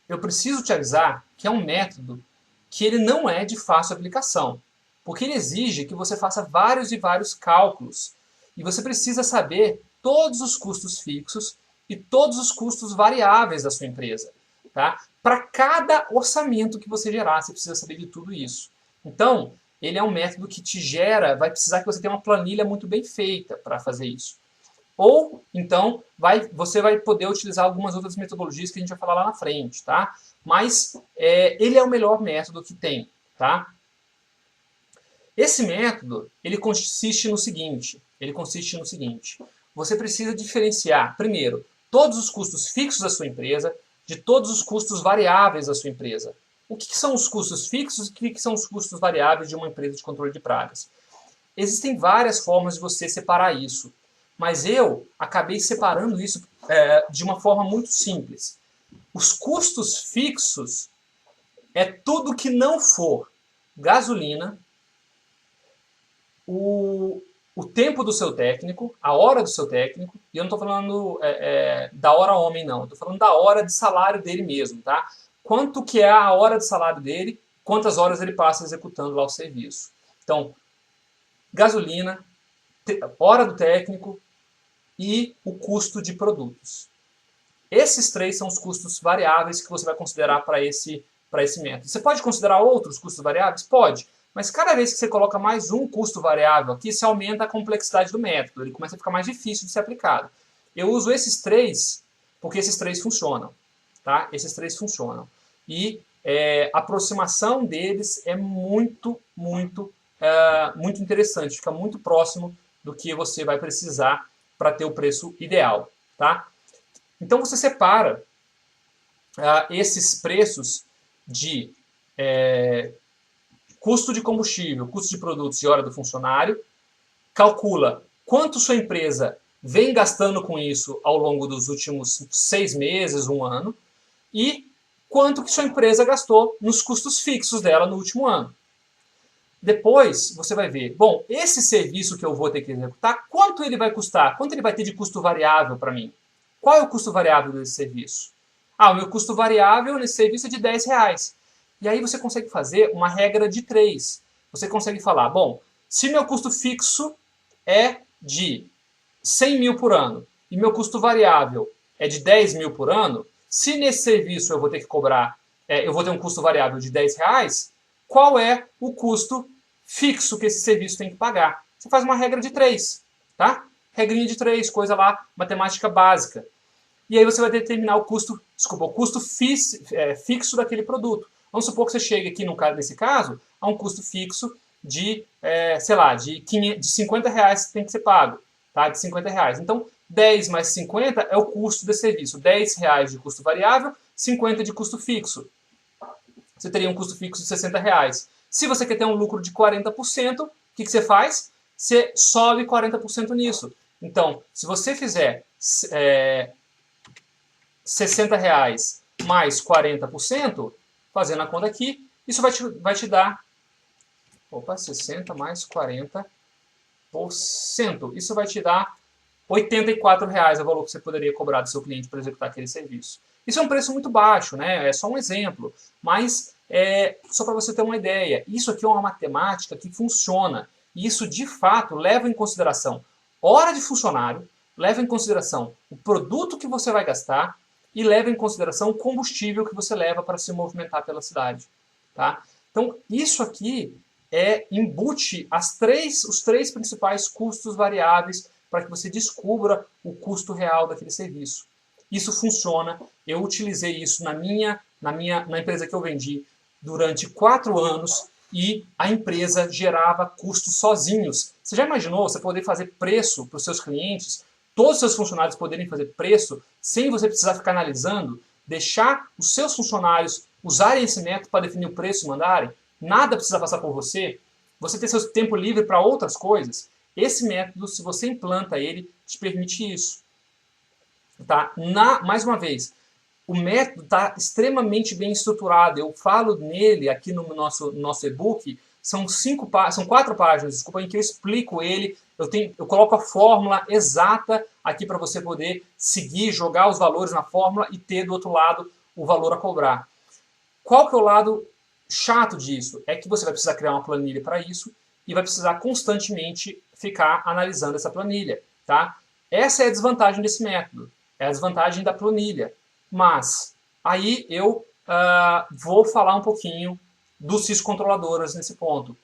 eu preciso te avisar que é um método que ele não é de fácil aplicação, porque ele exige que você faça vários e vários cálculos, e você precisa saber todos os custos fixos e todos os custos variáveis da sua empresa. Tá? Para cada orçamento que você gerar, você precisa saber de tudo isso. Então, ele é um método que te gera, vai precisar que você tenha uma planilha muito bem feita para fazer isso. Ou, então, você vai poder utilizar algumas outras metodologias que a gente vai falar lá na frente, tá? Mas ele é o melhor método que tem, tá? Esse método, ele consiste no seguinte, você precisa diferenciar, primeiro, todos os custos fixos da sua empresa de todos os custos variáveis da sua empresa. O que são os custos fixos e o que são os custos variáveis de uma empresa de controle de pragas? Existem várias formas de você separar isso, mas eu acabei separando isso de uma forma muito simples. Os custos fixos é tudo que não for gasolina, o tempo do seu técnico, a hora do seu técnico, e eu não estou falando da hora homem, não. Estou falando da hora de salário dele mesmo, tá? Quanto que é a hora de salário dele, quantas horas ele passa executando lá o serviço. Então, gasolina, hora do técnico e o custo de produtos. Esses 3 são os custos variáveis que você vai considerar para esse método. Você pode considerar outros custos variáveis? Pode. Mas cada vez que você coloca mais um custo variável aqui, você aumenta a complexidade do método. Ele começa a ficar mais difícil de ser aplicado. Eu uso esses 3 porque esses 3 funcionam. Tá? Esses 3 funcionam. E a aproximação deles é muito interessante. Fica muito próximo do que você vai precisar para ter o preço ideal. Tá? Então você separa esses preços de custo de combustível, custo de produtos e hora do funcionário, calcula quanto sua empresa vem gastando com isso ao longo dos últimos 6 meses, 1 ano, e quanto que sua empresa gastou nos custos fixos dela no último ano. Depois, você vai ver, bom, esse serviço que eu vou ter que executar, quanto ele vai custar? Quanto ele vai ter de custo variável para mim? Qual é o custo variável desse serviço? Ah, o meu custo variável nesse serviço é de R$10. E aí você consegue fazer uma regra de 3. Você consegue falar, bom, se meu custo fixo é de 100 mil por ano e meu custo variável é de 10 mil por ano, se nesse serviço eu vou ter que cobrar, eu vou ter um custo variável de R$10, qual é o custo fixo que esse serviço tem que pagar? Você faz uma regra de 3, tá? Regrinha de 3, coisa lá, matemática básica. E aí você vai determinar o custo, fixo daquele produto. Vamos supor que você chegue aqui, nesse caso, a um custo fixo de, sei lá, de R$50 que tem que ser pago, tá? De R$50. Então, 10 mais 50 é o custo desse serviço. R$10 de custo variável, 50 de custo fixo. Você teria um custo fixo de R$60. Se você quer ter um lucro de 40%, o que você faz? Você sobe 40% nisso. Então, se você fizer R$60 mais 40%, fazendo a conta aqui, isso vai te dar 60 mais 40%. Isso vai te dar R$84 é o valor que você poderia cobrar do seu cliente para executar aquele serviço. Isso é um preço muito baixo, né? É só um exemplo, mas só para você ter uma ideia, isso aqui é uma matemática que funciona. E isso, de fato, leva em consideração hora de funcionário, leva em consideração o produto que você vai gastar e leva em consideração o combustível que você leva para se movimentar pela cidade. Tá? Então, isso aqui embute os três principais custos variáveis para que você descubra o custo real daquele serviço. Isso funciona. Eu utilizei isso na empresa que eu vendi durante 4 anos e a empresa gerava custos sozinhos. Você já imaginou você poder fazer preço para os seus clientes, todos os seus funcionários poderem fazer preço sem você precisar ficar analisando, deixar os seus funcionários usarem esse método para definir o preço e mandarem? Nada precisa passar por você. Você ter seu tempo livre para outras coisas. Esse método, se você implanta ele, te permite isso. Tá? Mais uma vez, o método está extremamente bem estruturado. Eu falo nele aqui no nosso e-book. São 4 páginas, desculpa, em que eu explico ele. Eu coloco a fórmula exata aqui para você poder seguir, jogar os valores na fórmula e ter do outro lado o valor a cobrar. Qual que é o lado chato disso? É que você vai precisar criar uma planilha para isso e vai precisar constantemente ficar analisando essa planilha. Tá? Essa é a desvantagem desse método. É a desvantagem da planilha. Mas aí eu vou falar um pouquinho dos CIS controladoras nesse ponto.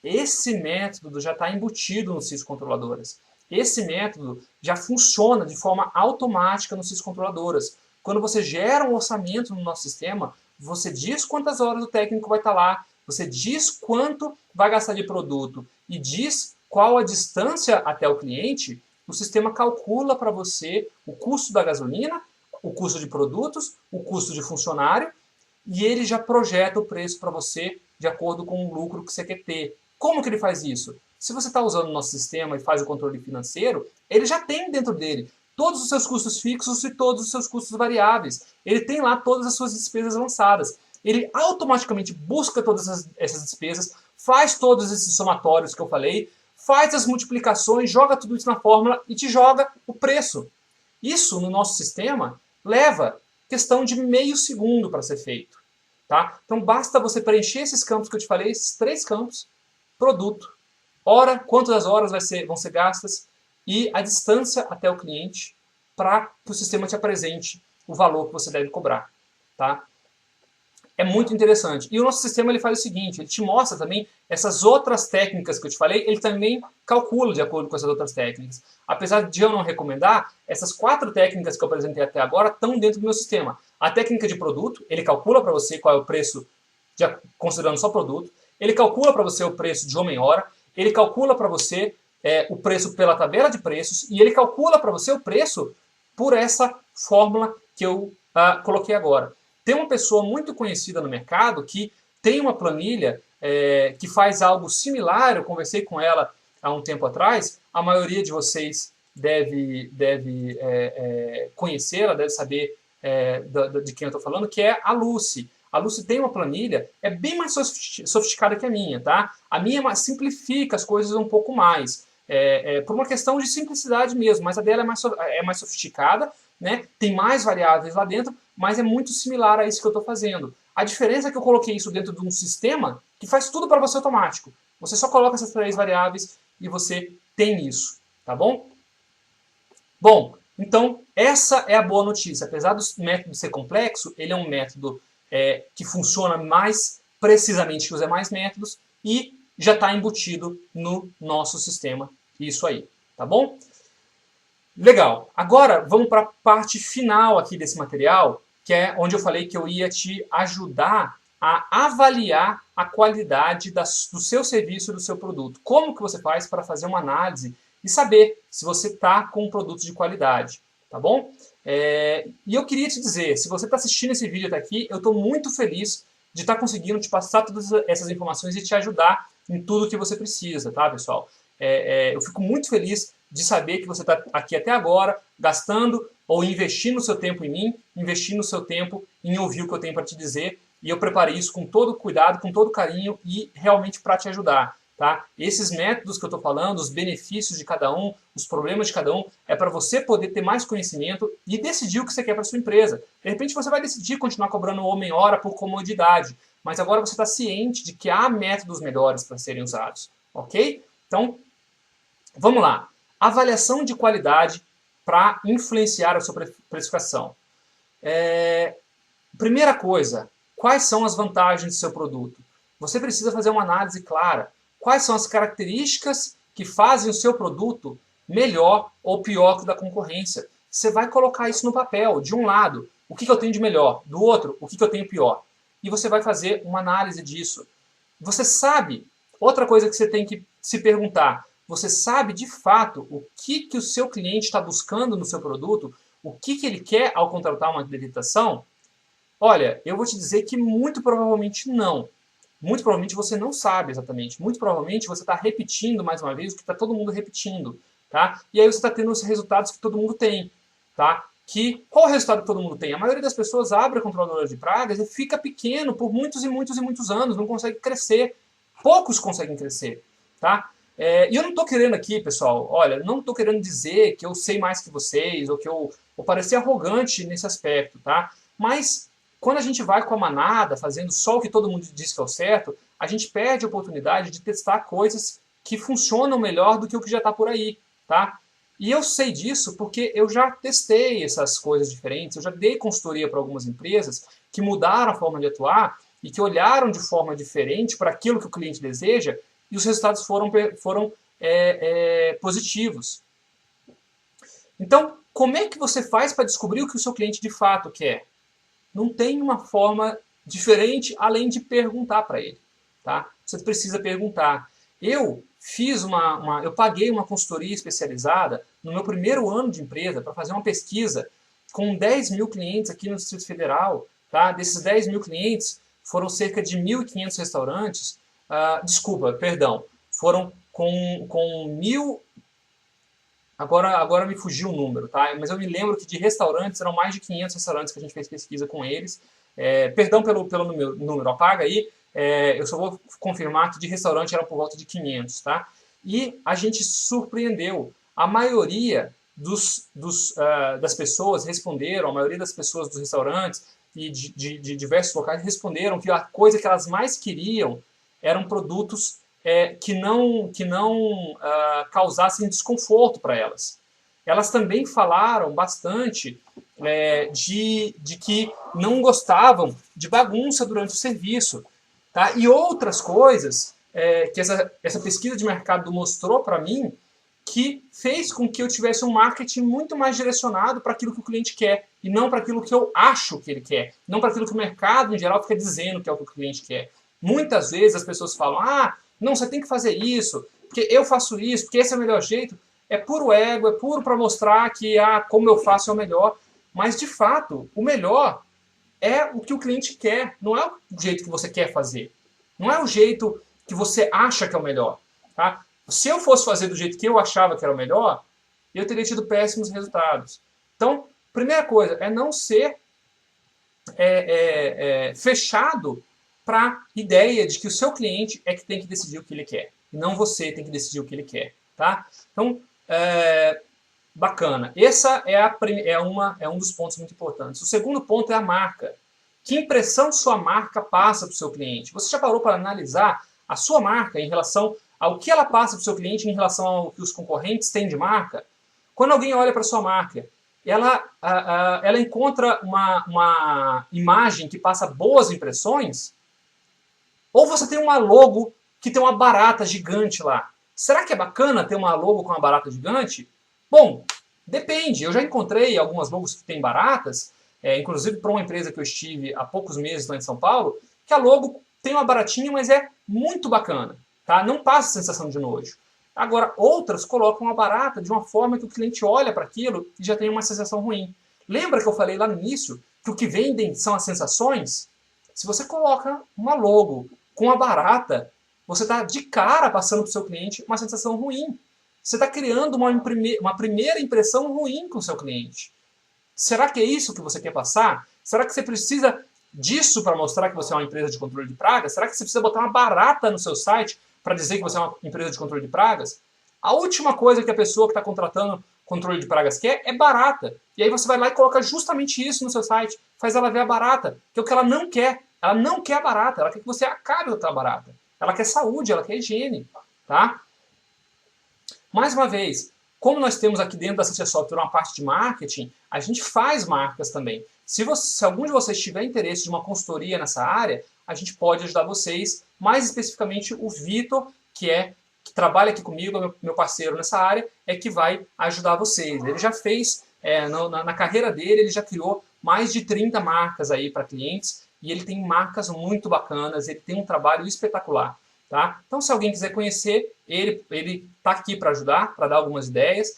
Esse método já está embutido no CIS controladoras. Esse método já funciona de forma automática no CIS controladoras. Quando você gera um orçamento no nosso sistema, você diz quantas horas o técnico vai estar lá, você diz quanto vai gastar de produto e diz qual a distância até o cliente, o sistema calcula para você o custo da gasolina, o custo de produtos, o custo de funcionário, e ele já projeta o preço para você de acordo com o lucro que você quer ter. Como que ele faz isso? Se você está usando o nosso sistema e faz o controle financeiro, ele já tem dentro dele todos os seus custos fixos e todos os seus custos variáveis. Ele tem lá todas as suas despesas lançadas. Ele automaticamente busca todas essas despesas, faz todos esses somatórios que eu falei, faz as multiplicações, joga tudo isso na fórmula e te joga o preço. Isso, no nosso sistema, leva questão de meio segundo para ser feito. Tá? Então basta você preencher esses campos que eu te falei, esses 3 campos, produto, hora, quantas horas vão ser gastas e a distância até o cliente para que o sistema te apresente o valor que você deve cobrar. Tá? É muito interessante. E o nosso sistema ele faz o seguinte, ele te mostra também essas outras técnicas que eu te falei, ele também calcula de acordo com essas outras técnicas. Apesar de eu não recomendar, essas 4 técnicas que eu apresentei até agora estão dentro do meu sistema. A técnica de produto, ele calcula para você qual é o preço, considerando só produto. Ele calcula para você o preço de homem-hora. Ele calcula para você o preço pela tabela de preços. E ele calcula para você o preço por essa fórmula que eu coloquei agora. Tem uma pessoa muito conhecida no mercado que tem uma planilha que faz algo similar. Eu conversei com ela há um tempo atrás. A maioria de vocês deve conhecê-la, deve saber de quem eu estou falando, que é a Lucy. A Lucy tem uma planilha, é bem mais sofisticada que a minha, tá? A minha simplifica as coisas um pouco mais, por uma questão de simplicidade mesmo, mas a dela é mais sofisticada, né? Tem mais variáveis lá dentro, mas é muito similar a isso que eu estou fazendo. A diferença é que eu coloquei isso dentro de um sistema que faz tudo para você automático. Você só coloca essas 3 variáveis e você tem isso, tá bom? Bom, então essa é a boa notícia. Apesar do método ser complexo, ele é um método que funciona mais precisamente que os demais métodos e já está embutido no nosso sistema. Isso aí, tá bom? Legal. Agora vamos para a parte final aqui desse material, que é onde eu falei que eu ia te ajudar a avaliar a qualidade do seu serviço e do seu produto. Como que você faz para fazer uma análise e saber se você está com um produto de qualidade, tá bom? E eu queria te dizer, se você está assistindo esse vídeo até aqui, eu estou muito feliz de estar conseguindo te passar todas essas informações e te ajudar em tudo que você precisa, tá, pessoal? Eu fico muito feliz de saber que você está aqui até agora, gastando ou investindo o seu tempo em mim, investindo o seu tempo em ouvir o que eu tenho para te dizer, e eu preparei isso com todo cuidado, com todo carinho e realmente para te ajudar. Tá? Esses métodos que eu estou falando, os benefícios de cada um, os problemas de cada um, é para você poder ter mais conhecimento e decidir o que você quer para sua empresa. De repente você vai decidir continuar cobrando homem-hora por comodidade, mas agora você está ciente de que há métodos melhores para serem usados, ok? Então, vamos lá. Avaliação de qualidade para influenciar a sua precificação. Primeira coisa, quais são as vantagens do seu produto? Você precisa fazer uma análise clara. Quais são as características que fazem o seu produto melhor ou pior que o da concorrência? Você vai colocar isso no papel. De um lado, o que eu tenho de melhor? Do outro, o que eu tenho pior? E você vai fazer uma análise disso. Você sabe, outra coisa que você tem que se perguntar, você sabe de fato o que o seu cliente está buscando no seu produto? O que ele quer ao contratar uma habilitação? Olha, eu vou te dizer que muito provavelmente não. Muito provavelmente você não sabe exatamente. Muito provavelmente você está repetindo mais uma vez o que está todo mundo repetindo. Tá? E aí você está tendo os resultados que todo mundo tem. Tá? Qual é o resultado que todo mundo tem? A maioria das pessoas abre a controladora de pragas e fica pequeno por muitos e muitos e muitos anos. Não consegue crescer. Poucos conseguem crescer. Tá? E eu não estou querendo aqui, pessoal, olha, não estou querendo dizer que eu sei mais que vocês ou que eu vou parecer arrogante nesse aspecto. Tá? Mas quando a gente vai com a manada, fazendo só o que todo mundo diz que é o certo, a gente perde a oportunidade de testar coisas que funcionam melhor do que o que já está por aí, tá? E eu sei disso porque eu já testei essas coisas diferentes, eu já dei consultoria para algumas empresas que mudaram a forma de atuar e que olharam de forma diferente para aquilo que o cliente deseja e os resultados foram positivos. Então, como é que você faz para descobrir o que o seu cliente de fato quer? Não tem uma forma diferente além de perguntar para ele. Tá? Você precisa perguntar. Eu paguei uma consultoria especializada no meu primeiro ano de empresa para fazer uma pesquisa com 10 mil clientes aqui no Distrito Federal. Tá? Desses 10 mil clientes, foram cerca de 1.500 restaurantes. Foram com 1.000... Agora me fugiu o número, tá? Mas eu me lembro que de restaurantes, eram mais de 500 restaurantes que a gente fez pesquisa com eles. Perdão pelo número, apaga aí. Eu só vou confirmar que de restaurante eram por volta de 500, tá? E a gente surpreendeu. A maioria das pessoas responderam, a maioria das pessoas dos restaurantes e de diversos locais responderam que a coisa que elas mais queriam eram produtos que não causassem desconforto para elas. Elas também falaram bastante de que não gostavam de bagunça durante o serviço. Tá? E outras coisas que essa pesquisa de mercado mostrou para mim, que fez com que eu tivesse um marketing muito mais direcionado para aquilo que o cliente quer, e não para aquilo que eu acho que ele quer, não para aquilo que o mercado em geral fica dizendo que é o que o cliente quer. Muitas vezes as pessoas falam, não, você tem que fazer isso, porque eu faço isso, porque esse é o melhor jeito. É puro ego, é puro para mostrar que como eu faço é o melhor. Mas, de fato, o melhor é o que o cliente quer, não é o jeito que você quer fazer. Não é o jeito que você acha que é o melhor. Tá? Se eu fosse fazer do jeito que eu achava que era o melhor, eu teria tido péssimos resultados. Então, primeira coisa, é não ser fechado para a ideia de que o seu cliente é que tem que decidir o que ele quer, e não você tem que decidir o que ele quer. Tá? Então, bacana. Essa é um dos pontos muito importantes. O segundo ponto é a marca. Que impressão sua marca passa para o seu cliente? Você já parou para analisar a sua marca em relação ao que ela passa para o seu cliente em relação ao que os concorrentes têm de marca? Quando alguém olha para a sua marca, ela encontra uma imagem que passa boas impressões? Ou você tem uma logo que tem uma barata gigante lá? Será que é bacana ter uma logo com uma barata gigante? Bom, depende. Eu já encontrei algumas logos que têm baratas, inclusive para uma empresa que eu estive há poucos meses lá em São Paulo, que a logo tem uma baratinha, mas é muito bacana. Tá? Não passa sensação de nojo. Agora, outras colocam uma barata de uma forma que o cliente olha para aquilo e já tem uma sensação ruim. Lembra que eu falei lá no início que o que vendem são as sensações? Se você coloca uma logo com a barata, você está de cara passando para o seu cliente uma sensação ruim. Você está criando uma primeira impressão ruim com o seu cliente. Será que é isso que você quer passar? Será que você precisa disso para mostrar que você é uma empresa de controle de pragas? Será que você precisa botar uma barata no seu site para dizer que você é uma empresa de controle de pragas? A última coisa que a pessoa que está contratando controle de pragas quer é barata. E aí você vai lá e coloca justamente isso no seu site. Faz ela ver a barata, que é o que ela não quer. Ela não quer a barata, ela quer que você acabe com aquela barata. Ela quer saúde, ela quer higiene. Tá? Mais uma vez, como nós temos aqui dentro da CC Software uma parte de marketing, a gente faz marcas também. Se algum de vocês tiver interesse de uma consultoria nessa área, a gente pode ajudar vocês, mais especificamente o Vitor, que trabalha aqui comigo, meu parceiro nessa área, é que vai ajudar vocês. Ele já fez, na carreira dele, ele já criou mais de 30 marcas aí para clientes, e ele tem marcas muito bacanas, ele tem um trabalho espetacular. Tá? Então, se alguém quiser conhecer, ele está aqui para ajudar, para dar algumas ideias,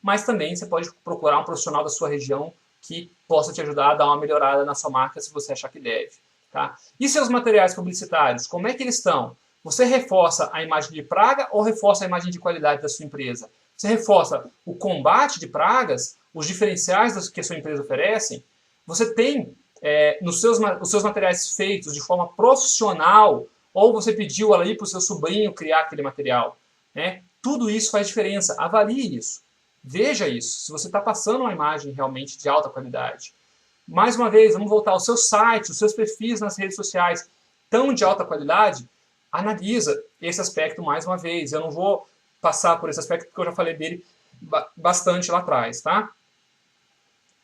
mas também você pode procurar um profissional da sua região que possa te ajudar a dar uma melhorada na sua marca se você achar que deve. Tá? E seus materiais publicitários, como é que eles estão? Você reforça a imagem de praga ou reforça a imagem de qualidade da sua empresa? Você reforça o combate de pragas, os diferenciais que a sua empresa oferece? Você tem os seus materiais feitos de forma profissional, ou você pediu ali para o seu sobrinho criar aquele material? Né? Tudo isso faz diferença. Avalie isso. Veja isso. Se você está passando uma imagem realmente de alta qualidade. Mais uma vez, vamos voltar ao seu site, os seus perfis nas redes sociais tão de alta qualidade, analisa esse aspecto mais uma vez. Eu não vou passar por esse aspecto porque eu já falei dele bastante lá atrás. Tá?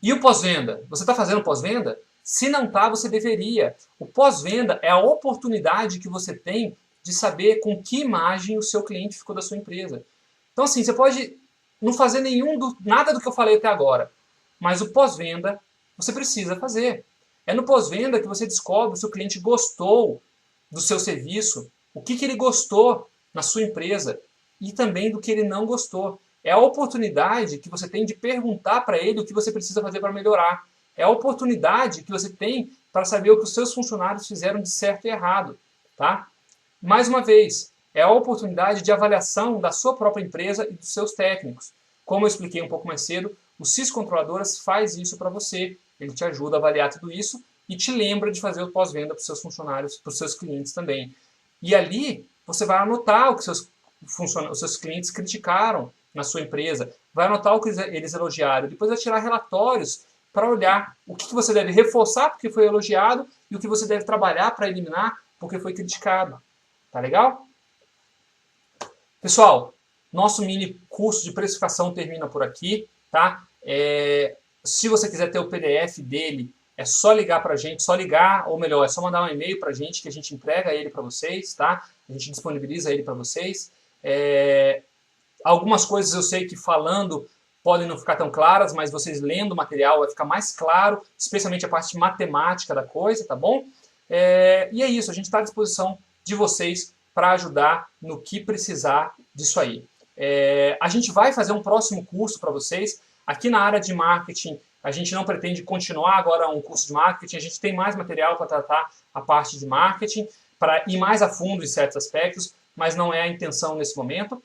E o pós-venda? Você está fazendo pós-venda? Se não está, você deveria. O pós-venda é a oportunidade que você tem de saber com que imagem o seu cliente ficou da sua empresa. Então, assim, você pode não fazer nada do que eu falei até agora, mas o pós-venda você precisa fazer. É no pós-venda que você descobre se o cliente gostou do seu serviço, o que ele gostou na sua empresa e também do que ele não gostou. É a oportunidade que você tem de perguntar para ele o que você precisa fazer para melhorar. É a oportunidade que você tem para saber o que os seus funcionários fizeram de certo e errado. Tá? Mais uma vez, é a oportunidade de avaliação da sua própria empresa e dos seus técnicos. Como eu expliquei um pouco mais cedo, o CIS Controladoras faz isso para você. Ele te ajuda a avaliar tudo isso e te lembra de fazer o pós-venda para os seus funcionários, para os seus clientes também. E ali você vai anotar o que os seus clientes criticaram na sua empresa, vai anotar o que eles elogiaram, depois vai tirar relatórios para olhar o que você deve reforçar porque foi elogiado e o que você deve trabalhar para eliminar porque foi criticado. Tá legal? Pessoal, nosso mini curso de precificação termina por aqui. Tá? Se você quiser ter o PDF dele, é só ligar para a gente, ou melhor, é só mandar um e-mail para a gente que a gente entrega ele para vocês. Tá? A gente disponibiliza ele para vocês. Algumas coisas eu sei que falando podem não ficar tão claras, mas vocês lendo o material vai ficar mais claro, especialmente a parte matemática da coisa, tá bom? E é isso, a gente está à disposição de vocês para ajudar no que precisar disso aí. A gente vai fazer um próximo curso para vocês. Aqui na área de marketing, a gente não pretende continuar agora um curso de marketing, a gente tem mais material para tratar a parte de marketing, para ir mais a fundo em certos aspectos, mas não é a intenção nesse momento.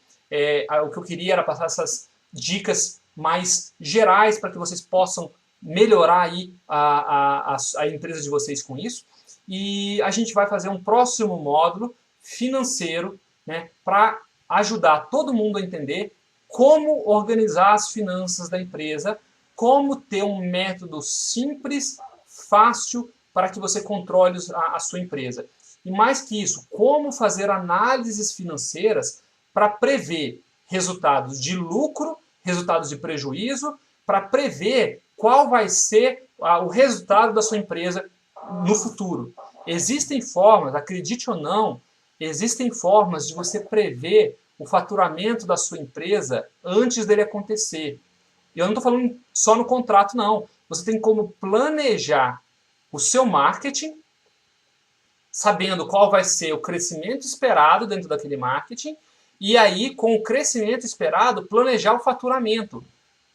O que eu queria era passar essas dicas mais gerais para que vocês possam melhorar aí a empresa de vocês com isso. E a gente vai fazer um próximo módulo financeiro, né, para ajudar todo mundo a entender como organizar as finanças da empresa, como ter um método simples, fácil, para que você controle a sua empresa. E mais que isso, como fazer análises financeiras para prever resultados de lucro, resultados de prejuízo, para prever qual vai ser o resultado da sua empresa no futuro. Existem formas, acredite ou não, existem formas de você prever o faturamento da sua empresa antes dele acontecer. E eu não estou falando só no contrato, não. Você tem como planejar o seu marketing, sabendo qual vai ser o crescimento esperado dentro daquele marketing, e aí, com o crescimento esperado, planejar o faturamento.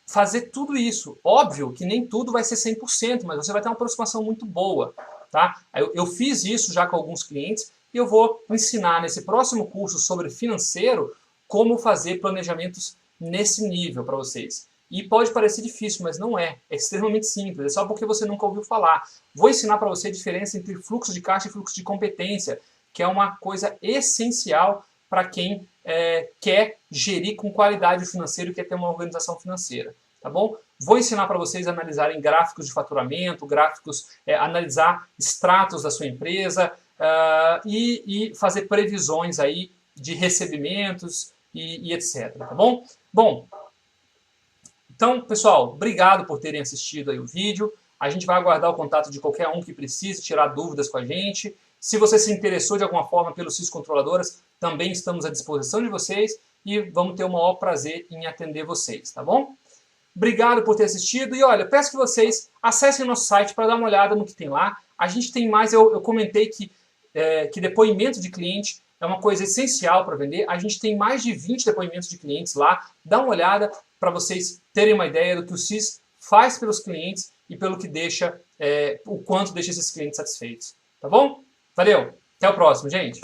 Fazer tudo isso. Óbvio que nem tudo vai ser 100%, mas você vai ter uma aproximação muito boa. Tá? Eu fiz isso já com alguns clientes e eu vou ensinar nesse próximo curso sobre financeiro como fazer planejamentos nesse nível para vocês. E pode parecer difícil, mas não é. É extremamente simples, é só porque você nunca ouviu falar. Vou ensinar para você a diferença entre fluxo de caixa e fluxo de competência, que é uma coisa essencial para quem quer gerir com qualidade o financeiro e quer ter uma organização financeira. Tá bom? Vou ensinar para vocês a analisarem gráficos de faturamento, gráficos, analisar extratos da sua empresa e fazer previsões aí de recebimentos e etc. Tá bom? Bom, então, pessoal, obrigado por terem assistido aí o vídeo. A gente vai aguardar o contato de qualquer um que precise tirar dúvidas com a gente. Se você se interessou de alguma forma pelo CIS Controladoras, também estamos à disposição de vocês e vamos ter o maior prazer em atender vocês, tá bom? Obrigado por ter assistido e olha, peço que vocês acessem o nosso site para dar uma olhada no que tem lá. A gente tem mais, eu comentei que depoimento de cliente é uma coisa essencial para vender. A gente tem mais de 20 depoimentos de clientes lá. Dá uma olhada para vocês terem uma ideia do que o CIS faz pelos clientes e pelo que deixa, o quanto deixa esses clientes satisfeitos. Tá bom? Valeu! Até o próximo, gente!